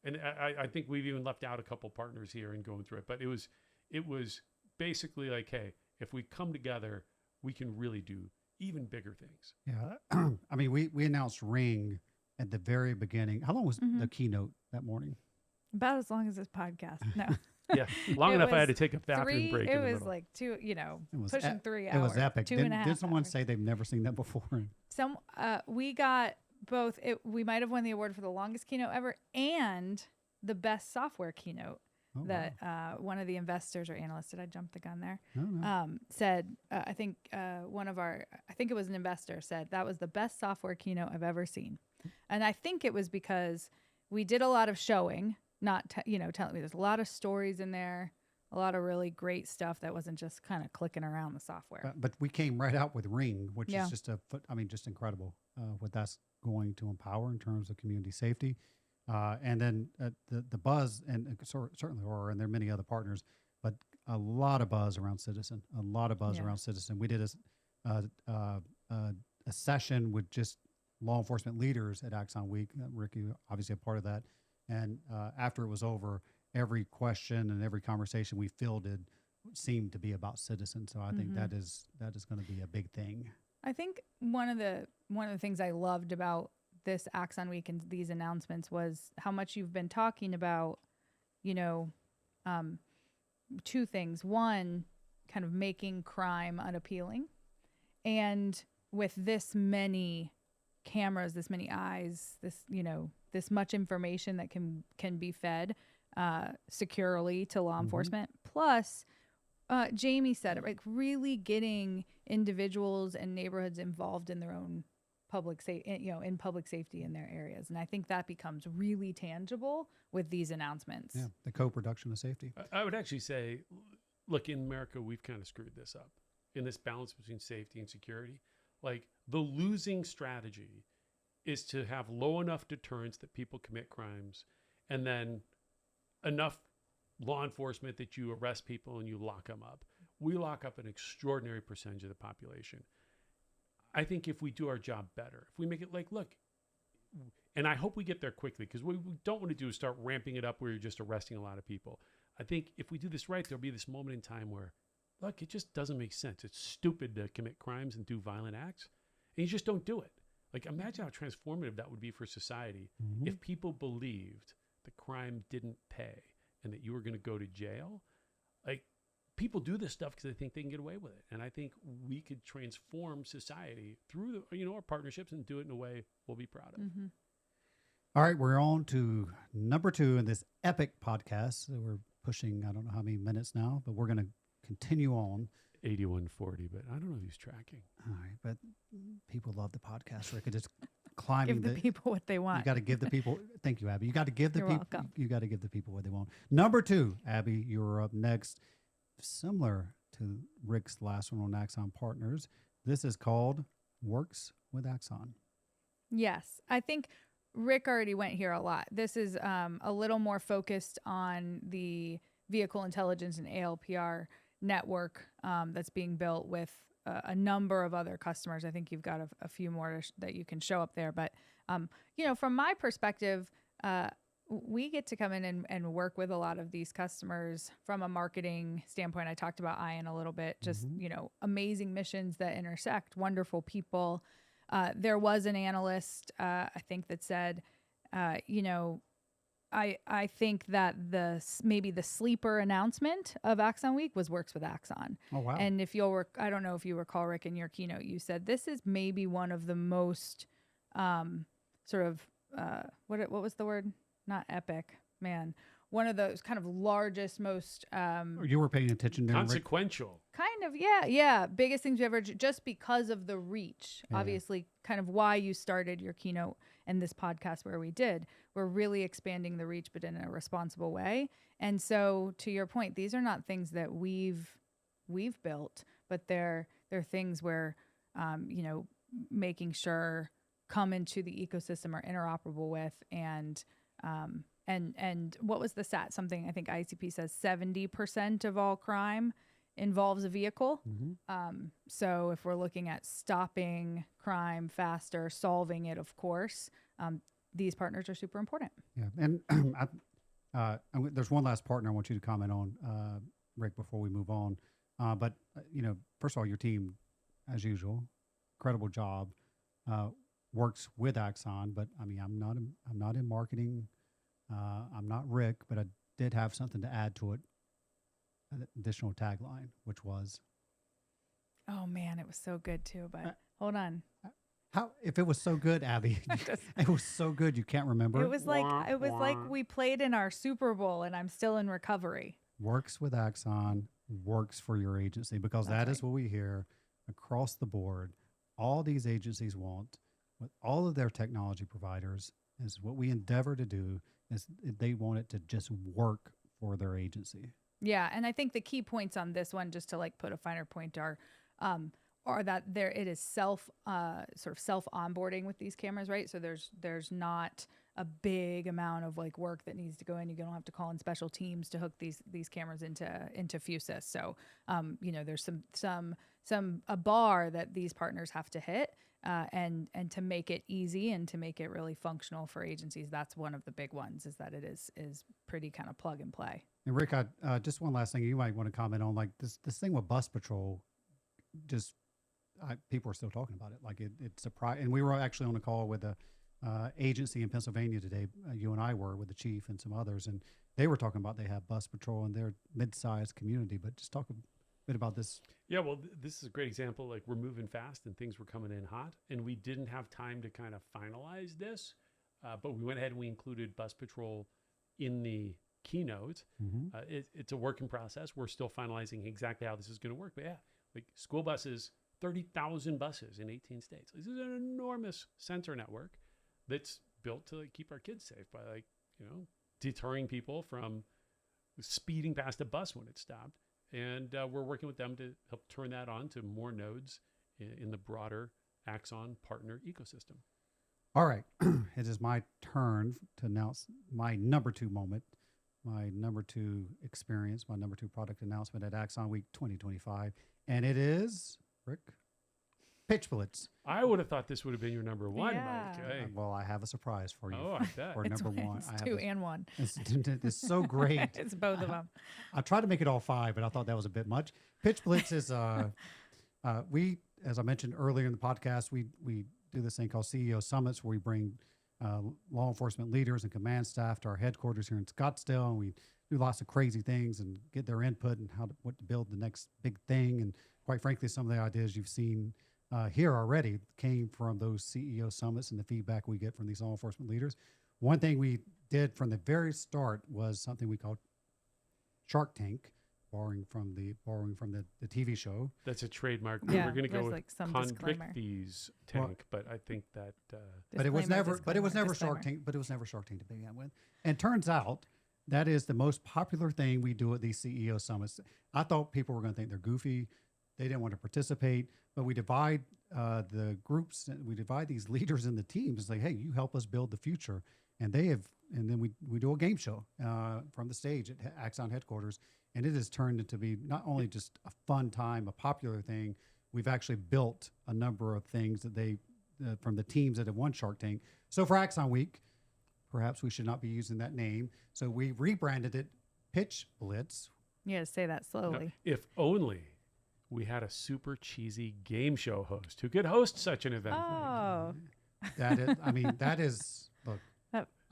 I think we've even left out a couple partners here in going through it, but it was basically like, hey, if we come together, we can really do even bigger things. Yeah. I mean, we announced Ring at the very beginning. How long was the keynote that morning? About as long as this podcast. No. Yeah. Long enough I had to take a bathroom break. It was like pushing 3 hours. It was epic. Did someone hours. say they've never seen that before? We got both. We might have won the award for the longest keynote ever and the best software keynote. One of the investors or analysts, did I jump the gun there? No. Said, I think it was an investor said that was the best software keynote I've ever seen. And I think it was because we did a lot of showing, not, telling me there's a lot of stories in there, a lot of really great stuff that wasn't just kind of clicking around the software. But we came right out with Ring, which is just just incredible what that's going to empower in terms of community safety. And then the buzz, and certainly Aura, and there are many other partners, but a lot of buzz around Citizen, around Citizen. We did a session with just law enforcement leaders at Axon Week. Ricky, obviously a part of that. And after it was over, every question and every conversation we fielded seemed to be about Citizen. So I think that is going to be a big thing. I think one of the things I loved about this Axon Week and these announcements was how much you've been talking about, two things. One, kind of making crime unappealing. And with this many cameras, this many eyes, this much information that can be fed securely to law enforcement. Plus, Jamie said it, like really getting individuals and neighborhoods involved in their own public safety in their areas. And I think that becomes really tangible with these announcements. Yeah, the co-production of safety. I would actually say, look, in America, we've kind of screwed this up in this balance between safety and security. Like, the losing strategy is to have low enough deterrence that people commit crimes, and then enough law enforcement that you arrest people and you lock them up. We lock up an extraordinary percentage of the population. I think if we do our job better, if we make it like, look, and I hope we get there quickly, because what we don't want to do is start ramping it up where you're just arresting a lot of people. I think if we do this right, there'll be this moment in time where, look, it just doesn't make sense. It's stupid to commit crimes and do violent acts, and you just don't do it. Like, imagine how transformative that would be for society if people believed the crime didn't pay and that you were going to go to jail. Like, people do this stuff because they think they can get away with it. And I think we could transform society through our partnerships and do it in a way we'll be proud of. Mm-hmm. All right, we're on to number 2 in this epic podcast. So we're pushing, I don't know how many minutes now, but we're going to continue on. 8140, but I don't know who's tracking. All right, but people love the podcast. Rick, just climbing Give the people what they want. You got to give the people. Thank you, Abby. You got to give the You're people. welcome. You got to give the people what they want. Number 2, Abby, you're up next. Similar to Rick's last one on Axon Partners, this is called Works with Axon. Yes, I think Rick already went here a lot. This is a little more focused on the vehicle intelligence and ALPR network that's being built with a number of other customers. I think you've got a few more that you can show up there. But, from my perspective, we get to come in and work with a lot of these customers from a marketing standpoint. I talked about Ian a little bit, just, amazing missions that intersect, wonderful people. There was an analyst, I think, that said, I think that maybe the sleeper announcement of Axon Week was Works with Axon. Oh, wow. And if I don't know if you recall, Rick, in your keynote, you said this is maybe one of the most what was the word? Not epic, man. One of those kind of largest, most You were paying attention there, Rick? Consequential. kind of, biggest things we ever, just because of the reach. Yeah. Obviously, kind of why you started your keynote and this podcast where we did. We're really expanding the reach, but in a responsible way. And so, to your point, these are not things that we've built, but they're things where, making sure come into the ecosystem are interoperable with, and what was the stat? Something I think ICP says 70% of all crime involves a vehicle. Mm-hmm. So if we're looking at stopping crime faster, solving it, of course, these partners are super important. Yeah, and there's one last partner I want you to comment on, Rick, before we move on. But first of all, your team, as usual, incredible job. Works with Axon, but I mean, I'm not in marketing. I'm not Rick, but I did have something to add to it. An additional tagline, which was, oh man, it was so good too. But hold on. How if it was so good, Abby? It was so good you can't remember. It was like we played in our Super Bowl, and I'm still in recovery. Works with Axon, works for your agency, because that is what we hear across the board. All these agencies want, with all of their technology providers, is what we endeavor to do is they want it to just work for their agency. Yeah, and I think the key points on this one, just to like put a finer point, are that it is self onboarding with these cameras, right? So there's not a big amount of like work that needs to go in. You don't have to call in special teams to hook these cameras into Fusus. So there's a bar that these partners have to hit, and to make it easy and to make it really functional for agencies. That's one of the big ones, is that it is pretty kind of plug and play. And Rick, just one last thing you might want to comment on, like this thing with bus patrol. Just people are still talking about it. Like it's surprising. And we were actually on a call with a agency in Pennsylvania today. You and I were, with the chief and some others, and they were talking about they have bus patrol in their mid-sized community. But just talk a bit about this. Yeah, well, this is a great example. Like, we're moving fast and things were coming in hot, and we didn't have time to kind of finalize this, but we went ahead and we included bus patrol in the keynote. Mm-hmm. It's a work in process. We're still finalizing exactly how this is going to work. But yeah, like school buses, 30,000 buses in 18 states. This is an enormous sensor network that's built to like keep our kids safe by deterring people from speeding past a bus when it's stopped. And we're working with them to help turn that on to more nodes in the broader Axon partner ecosystem. All right. It is my turn to announce my number 2 moment, my number 2 experience, my number 2 product announcement at Axon Week 2025. And it is, Rick, Pitch Bullets. I would have thought this would have been your number 1, Yeah. Mike. Hey. Well, I have a surprise for you. Oh, I bet. For number 1. It's 2 and 1. It's so great. It's both of them. I tried to make it all 5, but I thought that was a bit much. Pitch Blitz is, we, as I mentioned earlier in the podcast, we do this thing called CEO Summits, where we bring law enforcement leaders and command staff to our headquarters here in Scottsdale, and we do lots of crazy things and get their input and what to build the next big thing. And quite frankly, some of the ideas you've seen here already came from those CEO summits and the feedback we get from these law enforcement leaders. One thing we did from the very start was something we called Shark Tank, borrowing from the TV show. That's a trademark. Yeah, We're going to go there's with like some disclaimer. Convicties Tank, but I think that. But it was never disclaimer. Shark Tank. But it was never Shark Tank to begin with. And turns out that is the most popular thing we do at these CEO summits. I thought people were going to think they're goofy. They didn't want to participate. But we divide the groups. We divide these leaders in the teams. It's like, hey, you help us build the future. And they have. And then we do a game show from the stage at Axon headquarters. And it has turned into be not only just a fun time, a popular thing. We've actually built a number of things that they from the teams that have won Shark Tank. So for Axon Week, perhaps we should not be using that name. So we rebranded it Pitch Blitz. You got to say that slowly. No, if only we had a super cheesy game show host who could host such an event. Oh. That is, look,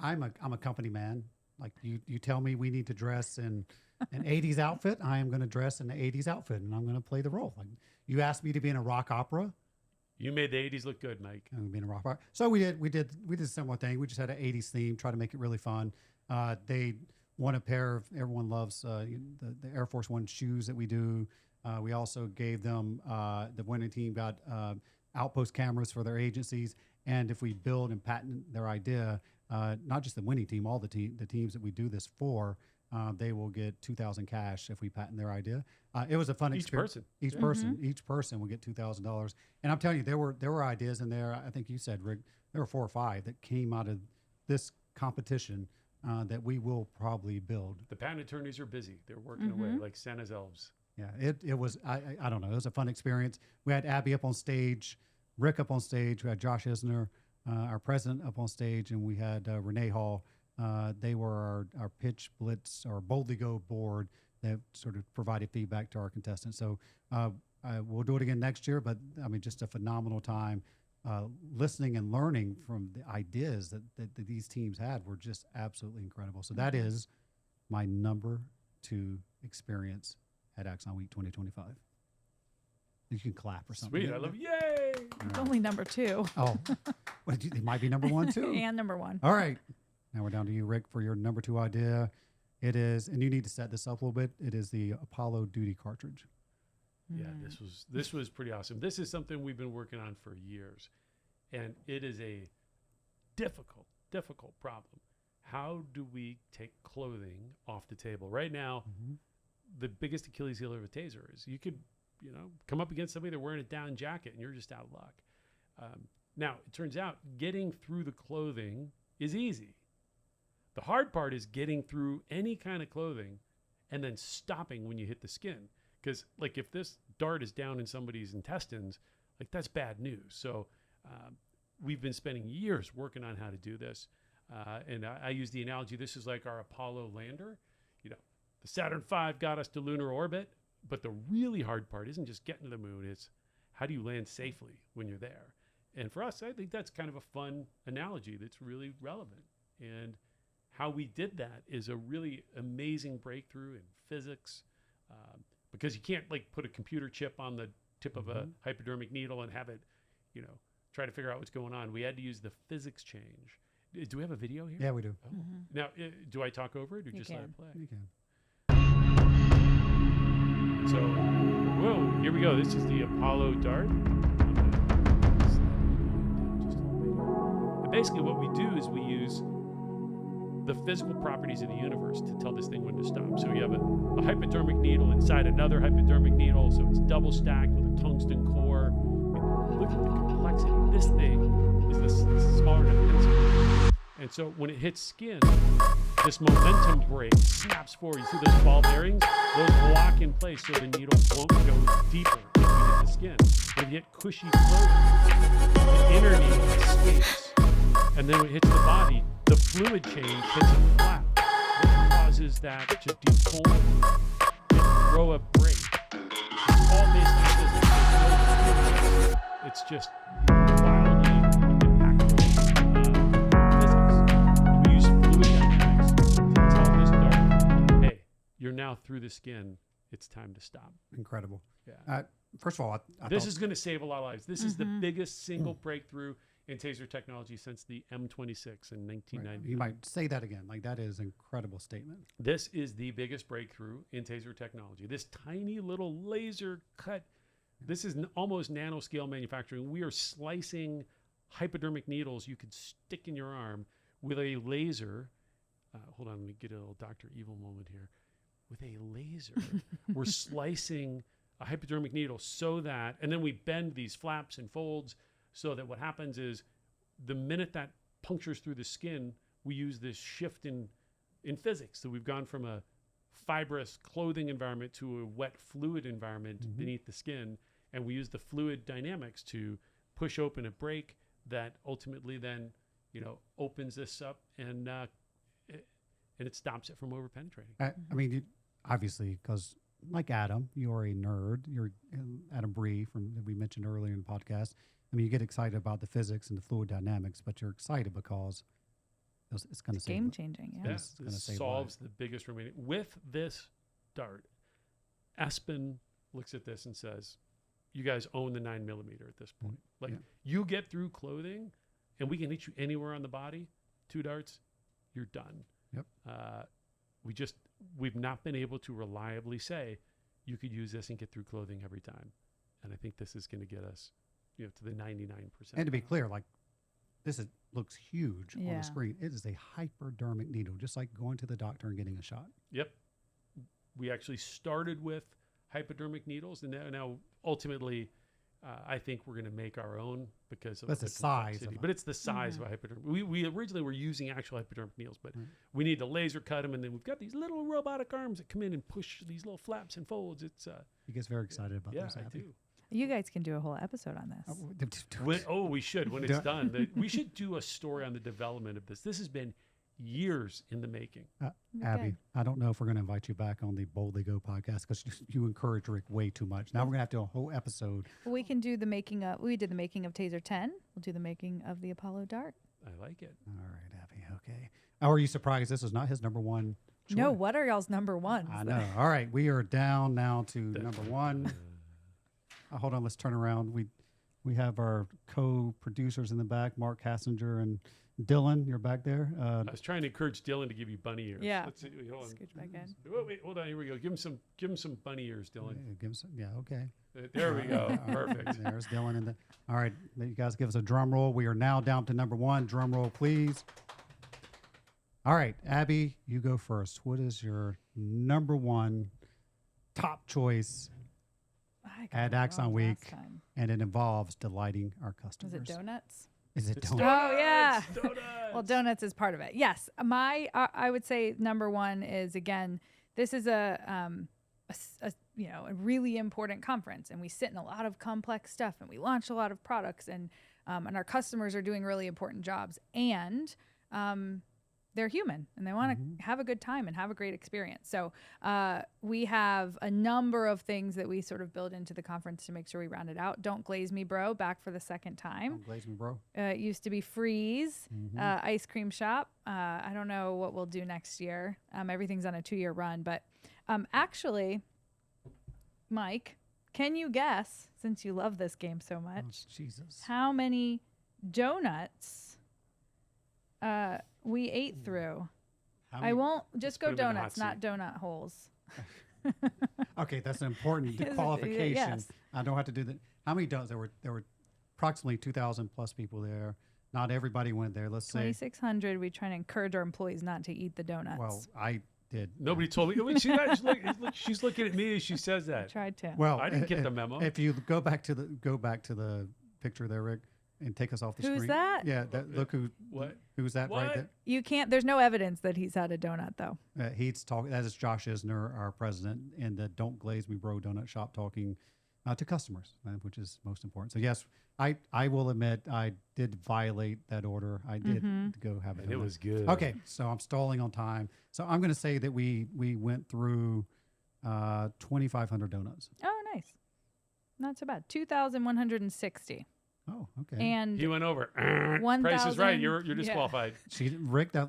I'm a company man. Like you tell me we need to dress in an 80s outfit, I am going to dress in the 80s outfit and I'm going to play the role. Like you asked me to be in a rock opera. You made the 80s look good, Mike. I'm being a rock opera. So we did a similar thing. We just had an 80s theme, try to make it really fun. They won a pair of, everyone loves the Air Force One shoes that we do. We also gave them, the winning team got outpost cameras for their agencies. And if we build and patent their idea, not just the winning team, all the teams that we do this for, they will get $2,000 cash if we patent their idea. It was a fun experience. Each person will get $2,000. And I'm telling you, there were ideas in there. I think you said, Rick, there were 4 or 5 that came out of this competition that we will probably build. The patent attorneys are busy. They're working away like Santa's elves. Yeah, it was, I don't know, it was a fun experience. We had Abby up on stage, Rick up on stage, we had Josh Isner, our president, up on stage, and we had Renee Hall. They were our Pitch Blitz or Boldly Go board that sort of provided feedback to our contestants. So we'll do it again next year, but I mean, just a phenomenal time. Listening and learning from the ideas that these teams had were just absolutely incredible. So that is my number 2 experience at Axon Week 2025. You can clap or something. Sweet, I love it. Yay! It's only number 2. Oh, it might be number 1 too. And number 1. All right. Now we're down to you, Rick, for your number 2 idea. It is, and you need to set this up a little bit. It is the Apollo Duty cartridge. Yeah, this was pretty awesome. This is something we've been working on for years, and it is a difficult problem. How do we take clothing off the table? Right now, the biggest Achilles heel of a taser is you could, come up against somebody, they're wearing a down jacket, and you're just out of luck. Now, it turns out getting through the clothing is easy. The hard part is getting through any kind of clothing and then stopping when you hit the skin. Because, like, if this dart is down in somebody's intestines, like, that's bad news. So we've been spending years working on how to do this. And I use the analogy, this is like our Apollo lander. The Saturn V got us to lunar orbit, but the really hard part isn't just getting to the moon. It's how do you land safely when you're there? And for us, I think that's kind of a fun analogy that's really relevant. And how we did that is a really amazing breakthrough in physics, because you can't like put a computer chip on the tip of a hypodermic needle and have it, try to figure out what's going on. We had to use the physics change. Do we have a video here? Yeah, we do. Oh. Now, do I talk over it or just let it play? You can. So, whoa, here we go. This is the Apollo dart. And basically what we do is we use the physical properties of the universe to tell this thing when to stop. So you have a hypodermic needle inside another hypodermic needle, so it's double stacked with a tungsten core. And look at the complexity. This thing is this smaller than a pencil. And so when it hits skin, this momentum brake snaps forward. You see those ball bearings? Those lock in place so the needle won't go deeper if you hit the skin. When you get cushy clothing, the inner needle escapes. And then when it hits the body, the fluid change hits it flat. What causes that to deform and throw a break? It's all based on physics. It's just wildly impactful physics. We use fluid dynamics to tell this dart, hey, now through the skin, it's time to stop. Incredible. Yeah. First of all, this is going to save a lot of lives. This is the biggest single breakthrough in taser technology since the M26 in 1990. Right. You might say that again. Like, that is an incredible statement. This is the biggest breakthrough in taser technology. This tiny little laser cut, this is almost nanoscale manufacturing. We are slicing hypodermic needles you could stick in your arm with a laser. Hold on, let me get a little Dr. Evil moment here. With a laser, we're slicing a hypodermic needle so that, and then we bend these flaps and folds so that what happens is the minute that punctures through the skin, we use this shift in physics. So we've gone from a fibrous clothing environment to a wet fluid environment beneath the skin. And we use the fluid dynamics to push open a break that ultimately then, opens this up and it stops it from over penetrating. I mean, obviously, because like Adam, you're a nerd. You're Adam Bree that we mentioned earlier in the podcast. I mean, you get excited about the physics and the fluid dynamics, but you're excited because it's going to save game changing. Yeah, this solves the biggest remaining. With this dart, Aspen looks at this and says, "You guys own the 9mm at this point. You get through clothing, and we can hit you anywhere on the body. 2 darts, you're done." Yep. We've not been able to reliably say you could use this and get through clothing every time, and I think this is going to get us, to the 99%. And to be clear, like, this looks huge on the screen. It is a hypodermic needle, just like going to the doctor and getting a shot. Yep. We actually started with hypodermic needles, and now ultimately, I think we're going to make our own because of the size of it. But it's the size of a hypodermic. We originally were using actual hypodermic needles, but we need to laser cut them, and then we've got these little robotic arms that come in and push these little flaps and folds. It's he gets very excited about this. Yeah, I do. You guys can do a whole episode on this. We should when it's done. We should do a story on the development of this. This has been years in the making. Abby, I don't know if we're going to invite you back on the Boldly Go podcast because you encourage Rick way too much. Now we're going to have to do a whole episode. We can do the making of. We did the making of Taser 10. We'll do the making of the Apollo Dart. I like it. All right, Abby. Okay. Are you surprised this is not his number one choice? No. What are y'all's number ones? I know. All right, we are down now to number one. Hold on. Let's turn around. We have our co-producers in the back, Mark Hassinger and Dylan. You're back there. I was trying to encourage Dylan to give you bunny ears. Yeah. Let's see. Hold on. Scooch back in. Wait, hold on. Here we go. Give him some bunny ears, Dylan. Yeah, give him some. Yeah. Okay. There we go. Perfect. There's Dylan. All right. You guys give us a drum roll. We are now down to number one. Drum roll, please. All right, Abby, you go first. What is your number one top choice at Axon Week? And it involves delighting our customers. Is it donuts? Is it donuts? Oh, yeah. Donuts. Well, donuts is part of it. Yes. I would say number one is, again, this is a really important conference, and we sit in a lot of complex stuff, and we launch a lot of products, and our customers are doing really important jobs, and they're human, and they want to have a good time and have a great experience. So we have a number of things that we sort of build into the conference to make sure we round it out. Don't Glaze Me Bro, back for the second time. Don't Glaze Me Bro. It used to be Freeze, ice cream shop. I don't know what we'll do next year. Everything's on a 2-year run. But actually, Mike, can you guess, since you love this game so much, how many donuts we ate through? I won't just go donuts, not donut holes. Okay, that's an important qualification. Yes. I don't have to do that. How many donuts? There were approximately 2,000 plus people there. Not everybody went there. Let's say 2,600. We try to encourage our employees not to eat the donuts. Well, I did. Nobody told me. She's looking at me as she says that. I tried to. Well, I didn't get the memo. If you go back to the picture there, Rick, and take us off the screen. Who's that? Yeah, look who's that right there. You can't. There's no evidence that he's had a donut though. He's talking. That is Josh Isner, our president, in the Don't Glaze Me Bro Donut Shop, talking to customers, which is most important. So yes, I will admit I did violate that order. I did go have it. It was good. Okay, so I'm stalling on time. So I'm going to say that we went through 2,500 donuts. Oh, nice. Not so bad. 2,160. Oh, okay. And he went over. 1,000. Price is right. You're disqualified. Rick, that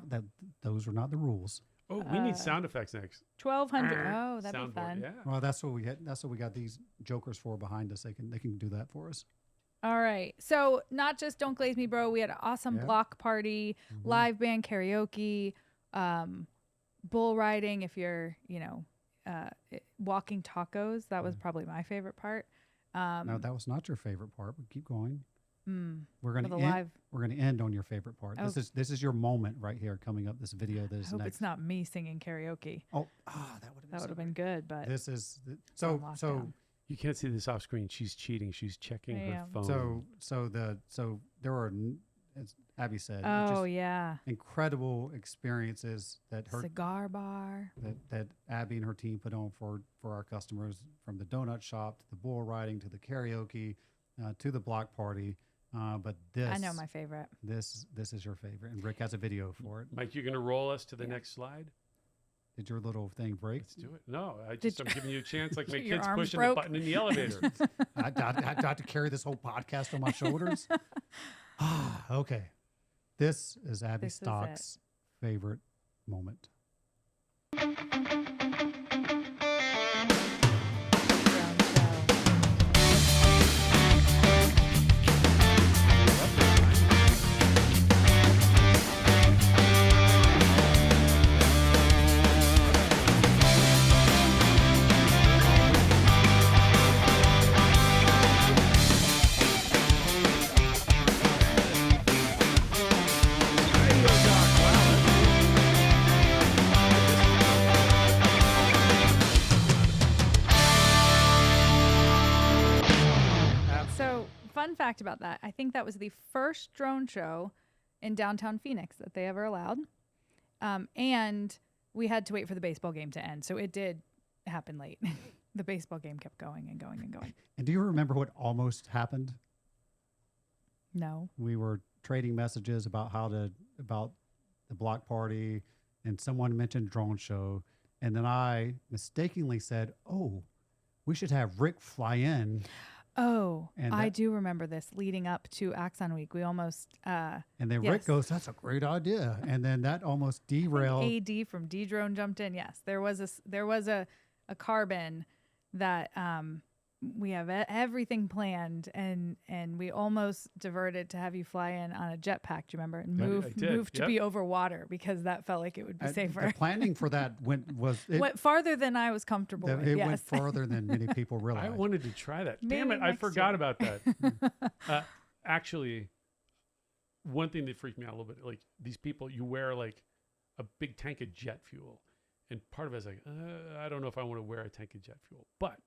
those were not the rules. Oh, we need sound effects next. 1,200. Oh, that'd be Soundboard, fun. yeah. Well, that's what we had. That's what we got these jokers for behind us. They can do that for us. All right. So not just Don't Glaze Me, Bro. We had an awesome Yeah. block party, live band karaoke, bull riding. If you're, walking tacos, that was probably my favorite part. No, that was not your favorite part, but keep going. We're for gonna the end, live- we're gonna end on your favorite part. Oh. This is your moment right here coming up. This video that I is hope next. it's not me singing karaoke. Oh, that would have been. That so would have been great. good, but This is on so lockdown. You can't see this off screen. She's cheating. She's checking I her am. phone. so there are, as Abby said, Oh just yeah, incredible experiences that her cigar bar. that Abby and her team put on for our customers, from the donut shop to the bull riding to the karaoke to the block party. But this, I know my favorite. This is your favorite, and Rick has a video for it. Mike, you're going to roll us to the next slide? Did your little thing break? Let's do it. No, I'm giving you a chance, like my Your kid's arms pushing broke? the button in the elevator. I got to carry this whole podcast on my shoulders. Okay, this is Abby This is it. Stock's favorite moment. So, fun fact about that, I think that was the first drone show in downtown Phoenix that they ever allowed. And we had to wait for the baseball game to end. So it did happen late. The baseball game kept going and going and going. And do you remember what almost happened? No. We were trading messages about about the block party, and someone mentioned drone show, and then I mistakenly said, "Oh, we should have Rick fly in." Oh, And I that- do remember this leading up to Axon Week. We almost And then yes. Rick goes, "That's a great idea," and then that almost derailed. AD from D Drone jumped in. Yes, there was a carbon that we have everything planned, and we almost diverted to have you fly in on a jetpack. Do you remember? And I move did, to yep. be over water because that felt like it would be safer. The planning for that went farther than I was comfortable with. it Yes. went farther than many people I realized. wanted to try that. Maybe Damn it, I next forgot year. about that. Actually, one thing that freaked me out a little bit, like these people, you wear like a big tank of jet fuel. And part of it is like, I don't know if I want to wear a tank of jet fuel. But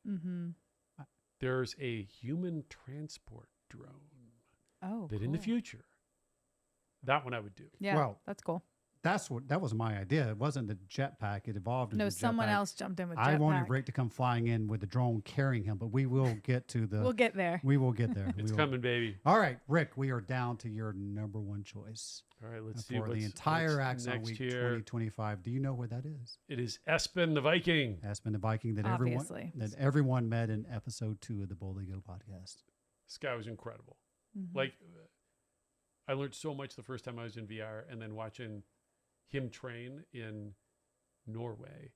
there's a human transport drone that in the future, that one I would do. Yeah, Well, that's cool. That was my idea. It wasn't the jetpack. It evolved into No, the someone jetpack. else jumped in with I wanted jetpack. Rick to come flying in with the drone carrying him, but we will get to the. We'll get there. We will get there. It's We will. coming, baby. All right, Rick, we are down to your number one choice. All right, let's see for the what's entire Axon next Week here. 2025. Do you know where that is? It is Espen the Viking. Aspen the Viking that Obviously. everyone met in episode 2 of the Boldly Go podcast. This guy was incredible. Like, I learned so much the first time I was in VR, and then watching him train in Norway.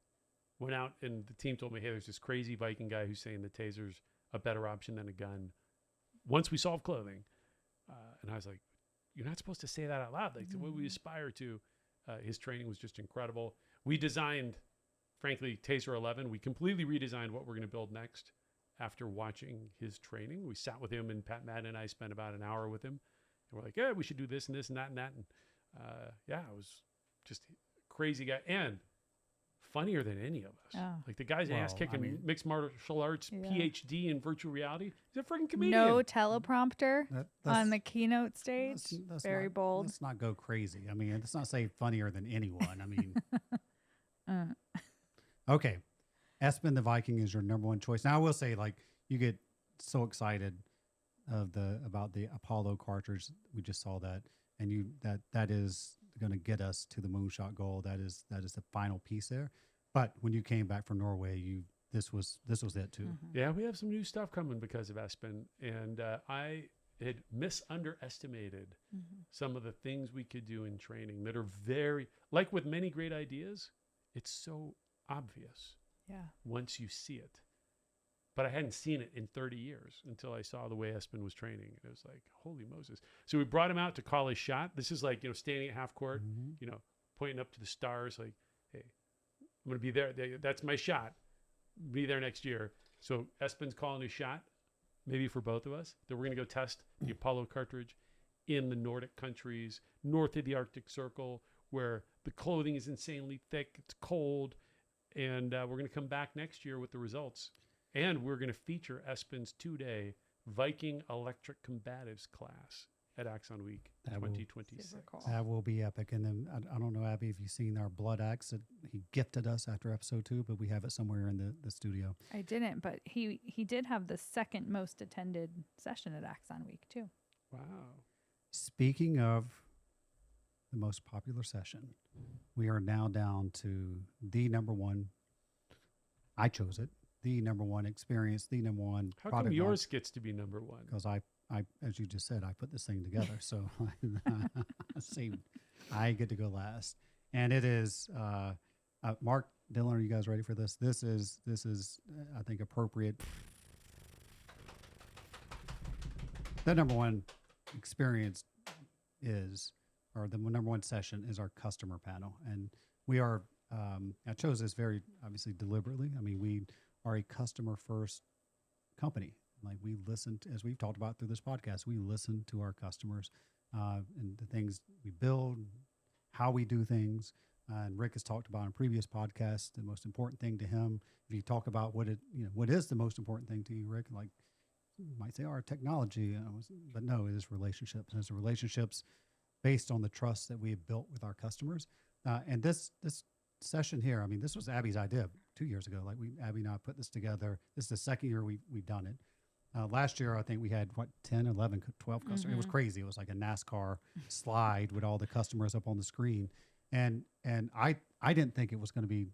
Went out, and the team told me, hey, there's this crazy Viking guy who's saying the taser's a better option than a gun once we solve clothing. And I was like, you're not supposed to say that out loud. Like, what we aspire to. His training was just incredible. We designed, frankly, Taser 11. We completely redesigned what we're going to build next after watching his training. We sat with him, and Pat Madden and I spent about an hour with him. And we're like, yeah, we should do this and this and that and that. And yeah, it was just a crazy guy. And funnier than any of us. Oh. Like the guy's ass kicking mixed martial arts PhD in virtual reality. He's a freaking comedian. No teleprompter that's- on the keynote stage. Let's Very not, bold. Let's not go crazy. I mean, let's not say funnier than anyone. I mean, okay. Espen the Viking is your number one choice. Now I will say, like, you get so excited about the Apollo cartridge. We just saw that, and that is going to get us to the moonshot goal. That is the final piece there. But when you came back from Norway, this was it too. Yeah, we have some new stuff coming because of Espen, and I had underestimated some of the things we could do in training that are very, like with many great ideas, it's so obvious Yeah. once you see it. But I hadn't seen it in 30 years until I saw the way Espen was training. And it was like, holy Moses. So we brought him out to call his shot. This is like, standing at half court, pointing up to the stars, like, hey, I'm going to be there. That's my shot. Be there next year. So Espen's calling his shot, maybe for both of us. Then we're going to go test the Apollo cartridge in the Nordic countries, north of the Arctic Circle, where the clothing is insanely thick, it's cold, and we're going to come back next year with the results. And we're going to feature Espen's 2-day Viking Electric Combatives class at Axon Week 2026. That will be epic. And then I don't know, Abby, if you've seen our blood axe that he gifted us after episode 2, but we have it somewhere in the studio. I didn't, but he did have the second most attended session at Axon Week too. Wow. Speaking of the most popular session, we are now down to the number one. I chose it. The number one experience, the number one How product. come yours gets to be number one? Because I, as you just said, I put this thing together. So see, I get to go last. And it is, Mark, Dylan, are you guys ready for this? This is I think, appropriate. The number one experience or the number one session is our customer panel. And we are, I chose this very obviously deliberately. I mean, we are a customer first company. Like, we listen to, as we've talked about through this podcast, we listen to our customers and the things we build, how we do things. And Rick has talked about in previous podcasts, the most important thing to him. If you talk about what is the most important thing to you, Rick, like you might say our technology, but no, it is relationships. And it's relationships based on the trust that we have built with our customers. And this session here, I mean, this was Abby's idea 2 years ago. Like, Abby and I put this together. This is the second year we've done it. Last year, I think we had 10, 11, 12 customers. It was crazy. It was like a NASCAR slide with all the customers up on the screen. And I didn't think it was going to be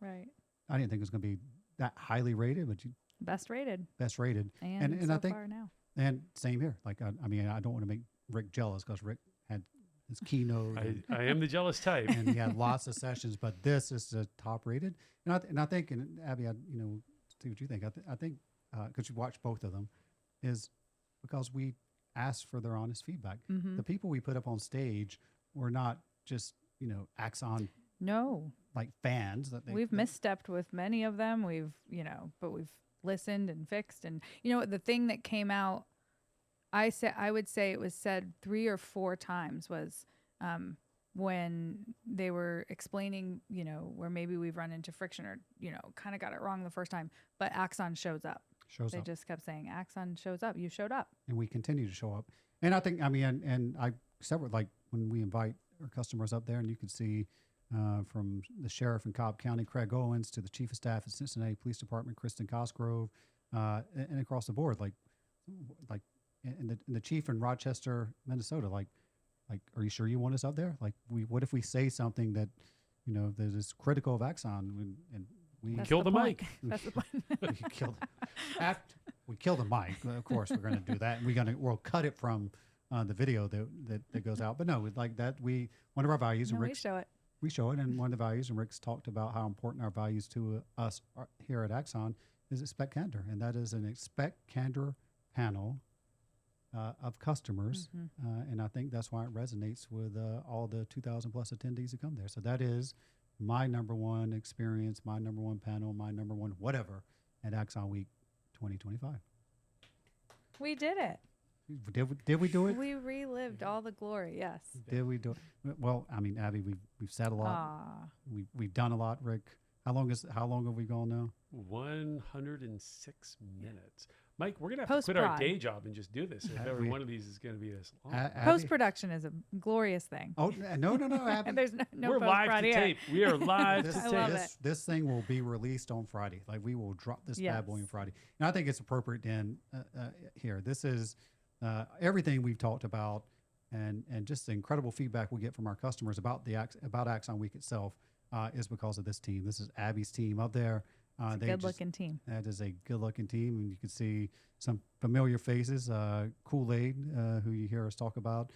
right. I didn't think it was going to be that highly rated, but best rated. And so I think far now. And same here. Like, I mean, I don't want to make Rick jealous because Rick had his keynote. I am the jealous type. And he had lots of sessions, but this is the top rated. And I think, and Abby, see what you think. I think, because you watched both of them, is because we asked for their honest feedback. Mm-hmm. The people we put up on stage were not just, Axon. No. Like fans. We've misstepped with many of them. But we've listened and fixed. And the thing that came out, I would say it was said 3 or 4 times was when they were explaining, where maybe we've run into friction or, kind of got it wrong the first time, but Axon shows up. They just kept saying, Axon shows up. You showed up. And we continue to show up. And I think, and I separate, like when we invite our customers up there, and you can see from the sheriff in Cobb County, Craig Owens, to the chief of staff at Cincinnati Police Department, Kristen Cosgrove, and across the board, and the chief in Rochester, Minnesota, like, are you sure you want us up there? Like, what if we say something that, that is critical of Axon, and we kill the mic? That's the point. we kill the mic. Of course, we're going to do that, and we'll cut it from the video that goes out. But no, like that, one of our values, and Rick's, we show it, and one of the values, and Rick's talked about how important our values to us here at Axon is expect candor, and that is an expect candor panel of customers, and I think that's why it resonates with all the 2,000 plus attendees that come there. So that is my number one experience, my number one panel, my number one whatever at Axon Week 2025. We did it. Did we do it? We relived all the glory. Yes. Did we do it? Well, I mean, Abby, we've said a lot. We've done a lot. Rick, how long have we gone now? 106 minutes. Mike, we're gonna have to quit our day job and just do this. If every one of these is gonna be this long. Post-production is a glorious thing. Oh no, Abby. There's no we're live to tape. We are live to tape. I love it. This thing will be released on Friday. Like, we will drop this bad boy on Friday. And I think it's appropriate then here. This is everything we've talked about, and just the incredible feedback we get from our customers about Axon Week itself is because of this team. This is Abby's team up there. It's a good-looking team. That is a good-looking team, and you can see some familiar faces. Kool-Aid, who you hear us talk about,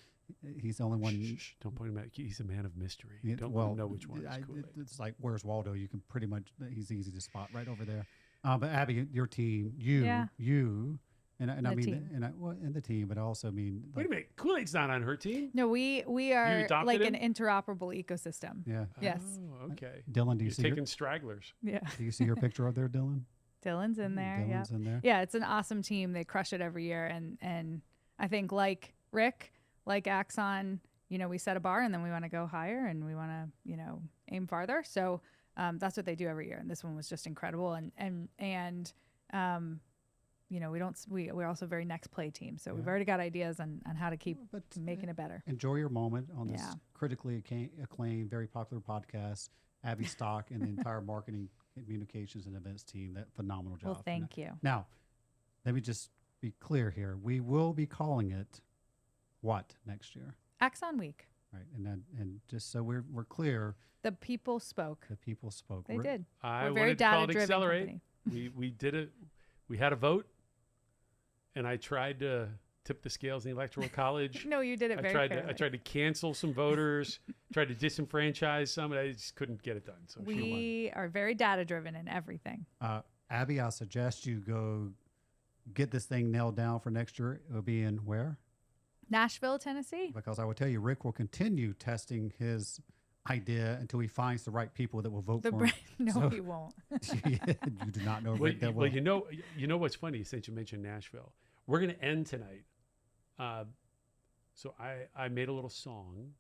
he's the only one. Shh, don't point him out. He's a man of mystery. Yeah, Don't well, know which one is Kool-Aid. It's like, where's Waldo? You can pretty much, he's easy to spot right over there. But Abby, your team, you, and I The mean, team. and the team, but I also mean. Wait a minute. Kool-Aid's not on her team? No, we are adopted like him? an interoperable ecosystem. Yeah. Yes. Oh, okay. Dylan, do you He's see taking stragglers. Yeah. Do you see your picture up there, Dylan? Dylan's in there. Dylan's in there. Yeah, it's an awesome team. They crush it every year, and I think like Rick, like Axon, we set a bar and then we want to go higher and we want to aim farther. So that's what they do every year, and this one was just incredible. We're also a very next play team, so we've already got ideas on how to keep making it better. Enjoy your moment on this critically acclaimed, very popular podcast. Abby Stock and the entire marketing, communications, and events team. That phenomenal job. Well, thank you. Now, let me just be clear here. We will be calling it what next year? Axon Week. Right, and just so we're clear, the people spoke. The people spoke. They did. I We're very wanted to call it data-driven Accelerate. company. We did it. We had a vote, and I tried to tip the scales in the Electoral College. No, you did it very fairly. I tried to cancel some voters, tried to disenfranchise some, and I just couldn't get it done. So we are very data-driven in everything. Abby, I suggest you go get this thing nailed down for next year. It will be in where? Nashville, Tennessee. Because I will tell you, Rick will continue testing his idea until he finds the right people that will vote for him. No, he won't. You do not know Rick that well. Well, you know what's funny, since you mentioned Nashville, we're going to end tonight. So I made a little song,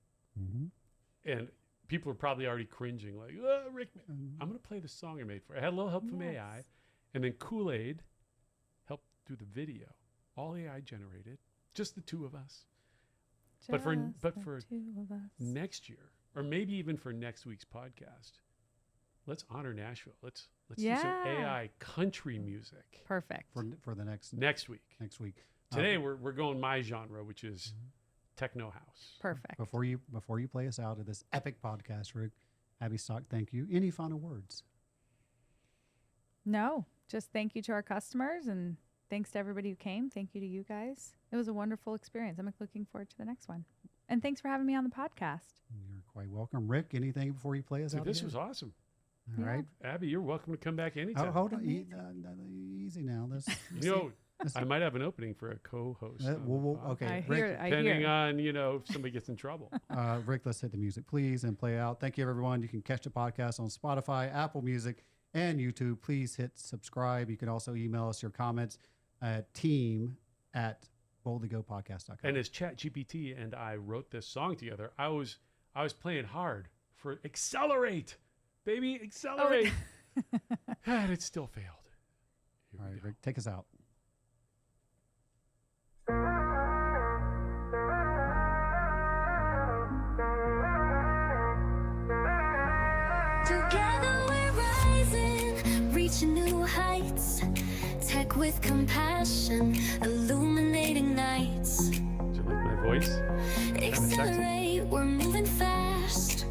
and people are probably already cringing, like, oh, Rick, I'm going to play the song I made for it. I had a little help from AI, and then Kool-Aid helped do the video, all AI generated, just the two of us. But for next year, or maybe even for next week's podcast, let's honor Nashville. Let's do some AI country music. Perfect. For the next week. Next week. Today we're going my genre, which is techno house. Perfect. Before you play us out of this epic podcast, Rick, Abby Stock, thank you. Any final words? No, just thank you to our customers and thanks to everybody who came. Thank you to you guys. It was a wonderful experience. I'm looking forward to the next one. And thanks for having me on the podcast. You're quite welcome. Rick, anything before you play us out? This was awesome. All right. Abby, you're welcome to come back anytime. Oh, hold on. Easy now. I might have an opening for a co-host. Okay. Depending on, if somebody gets in trouble. Rick, let's hit the music, please, and play out. Thank you, everyone. You can catch the podcast on Spotify, Apple Music, and YouTube. Please hit subscribe. You can also email us your comments at team@boldtogopodcast.com. And as ChatGPT and I wrote this song together, I was playing hard for accelerate, baby, accelerate. And it still failed. All right, Rick, take us out. Together we're rising, reaching new heights. Tech with compassion, illuminating nights. Do you like my voice? Accelerate, we're moving fast.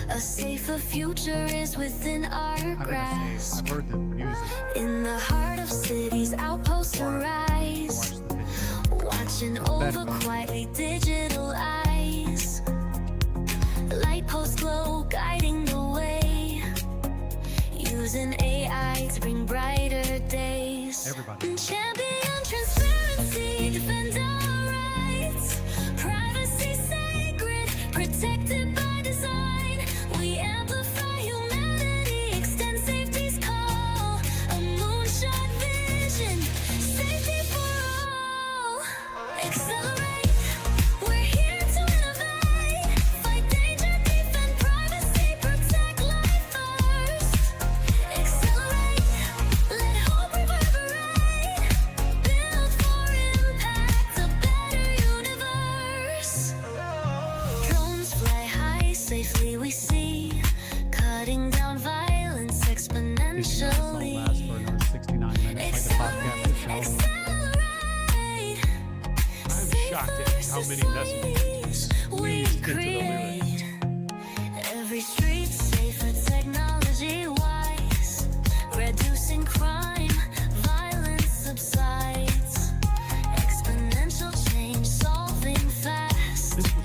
A safer future is within our grasp. I've heard the music. In the heart of cities, outposts arise. Watching over quietly digital eyes. Light posts glow, guiding the way. Using AI to bring brighter days. Everybody. Champion transparency, defend our rights. Privacy sacred, protected by design. We amplify humanity, extend safety's call. A moonshot vision, safety for all. Accelerate, we're here to innovate. Fight danger, defend privacy, protect life first. Accelerate, let hope reverberate. Build for impact, a better universe. Drones fly high, safely we see. Cutting down violence exponentially. Last for another 69 minutes, like the podcast show. Accelerate. I'm shocked at how many messages we squeezed into the lyrics. create. Every street safer, technology wise. Reducing crime, violence subsides. Exponential change, solving fast. This was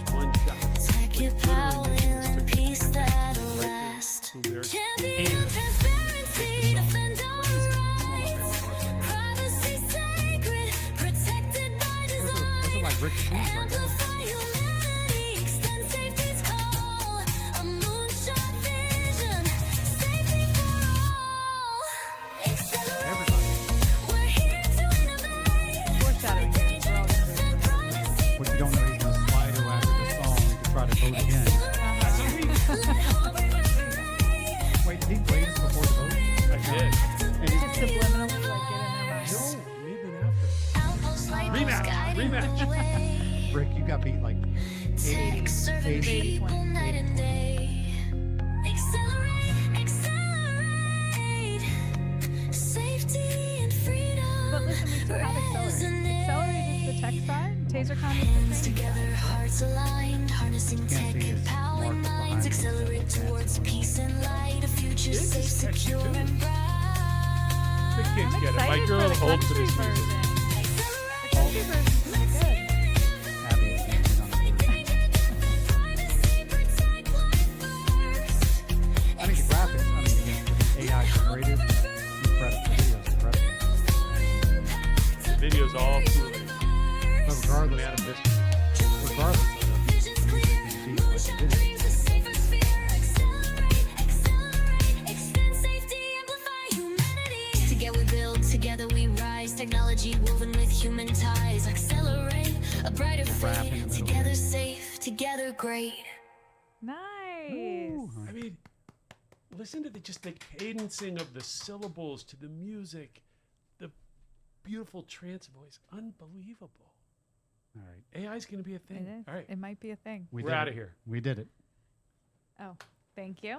break the news right now. Amplify humanity, extend safety's call. A moonshot vision, safety for all. Accelerate. We're here to innovate. Foreshadowing. We're all gonna be What you don't know, he's going to slide her after the song to try to vote again. Wait, did he play this before the vote? I did. And he- It's subliminal, like get in their minds. No, maybe after. Rematch. Rick, you got beat like 80. Serving people night and day. Accelerate, accelerate. Safety and freedom. But listen, we still have Accelerate. Accelerate is the tech side. TaserCon is the thing. Together, hearts aligned, harnessing Can't tech, see his empowering mark behind minds. him. Accelerate towards peace and light. A future This safe, is catchy, secure, too. and bright. The kids I'm get it. My excited girl's for the old for country this music. version. The country version is pretty good. Abby is dancing on the screen. I think the graphics, again, AI generated, incredible. The video's incredible. The video's all cool. But regardless, Man of this. regardless of the music being beat, like the video. Together we build, together we rise. Technology woven with human ties. Accelerate a brighter Rap in the fate. middle. Together safe, together great. Nice. I mean, listen to just the cadencing of the syllables to the music, the beautiful trance voice. Unbelievable. All right. AI is going to be a thing. It is. All right. It might be a thing. We're did outta it. here. We did it. Oh, thank you.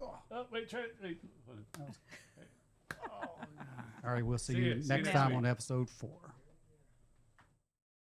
Oh, wait, try it. Wait. hold on. All right, we'll see See you you next next time week. on episode 4.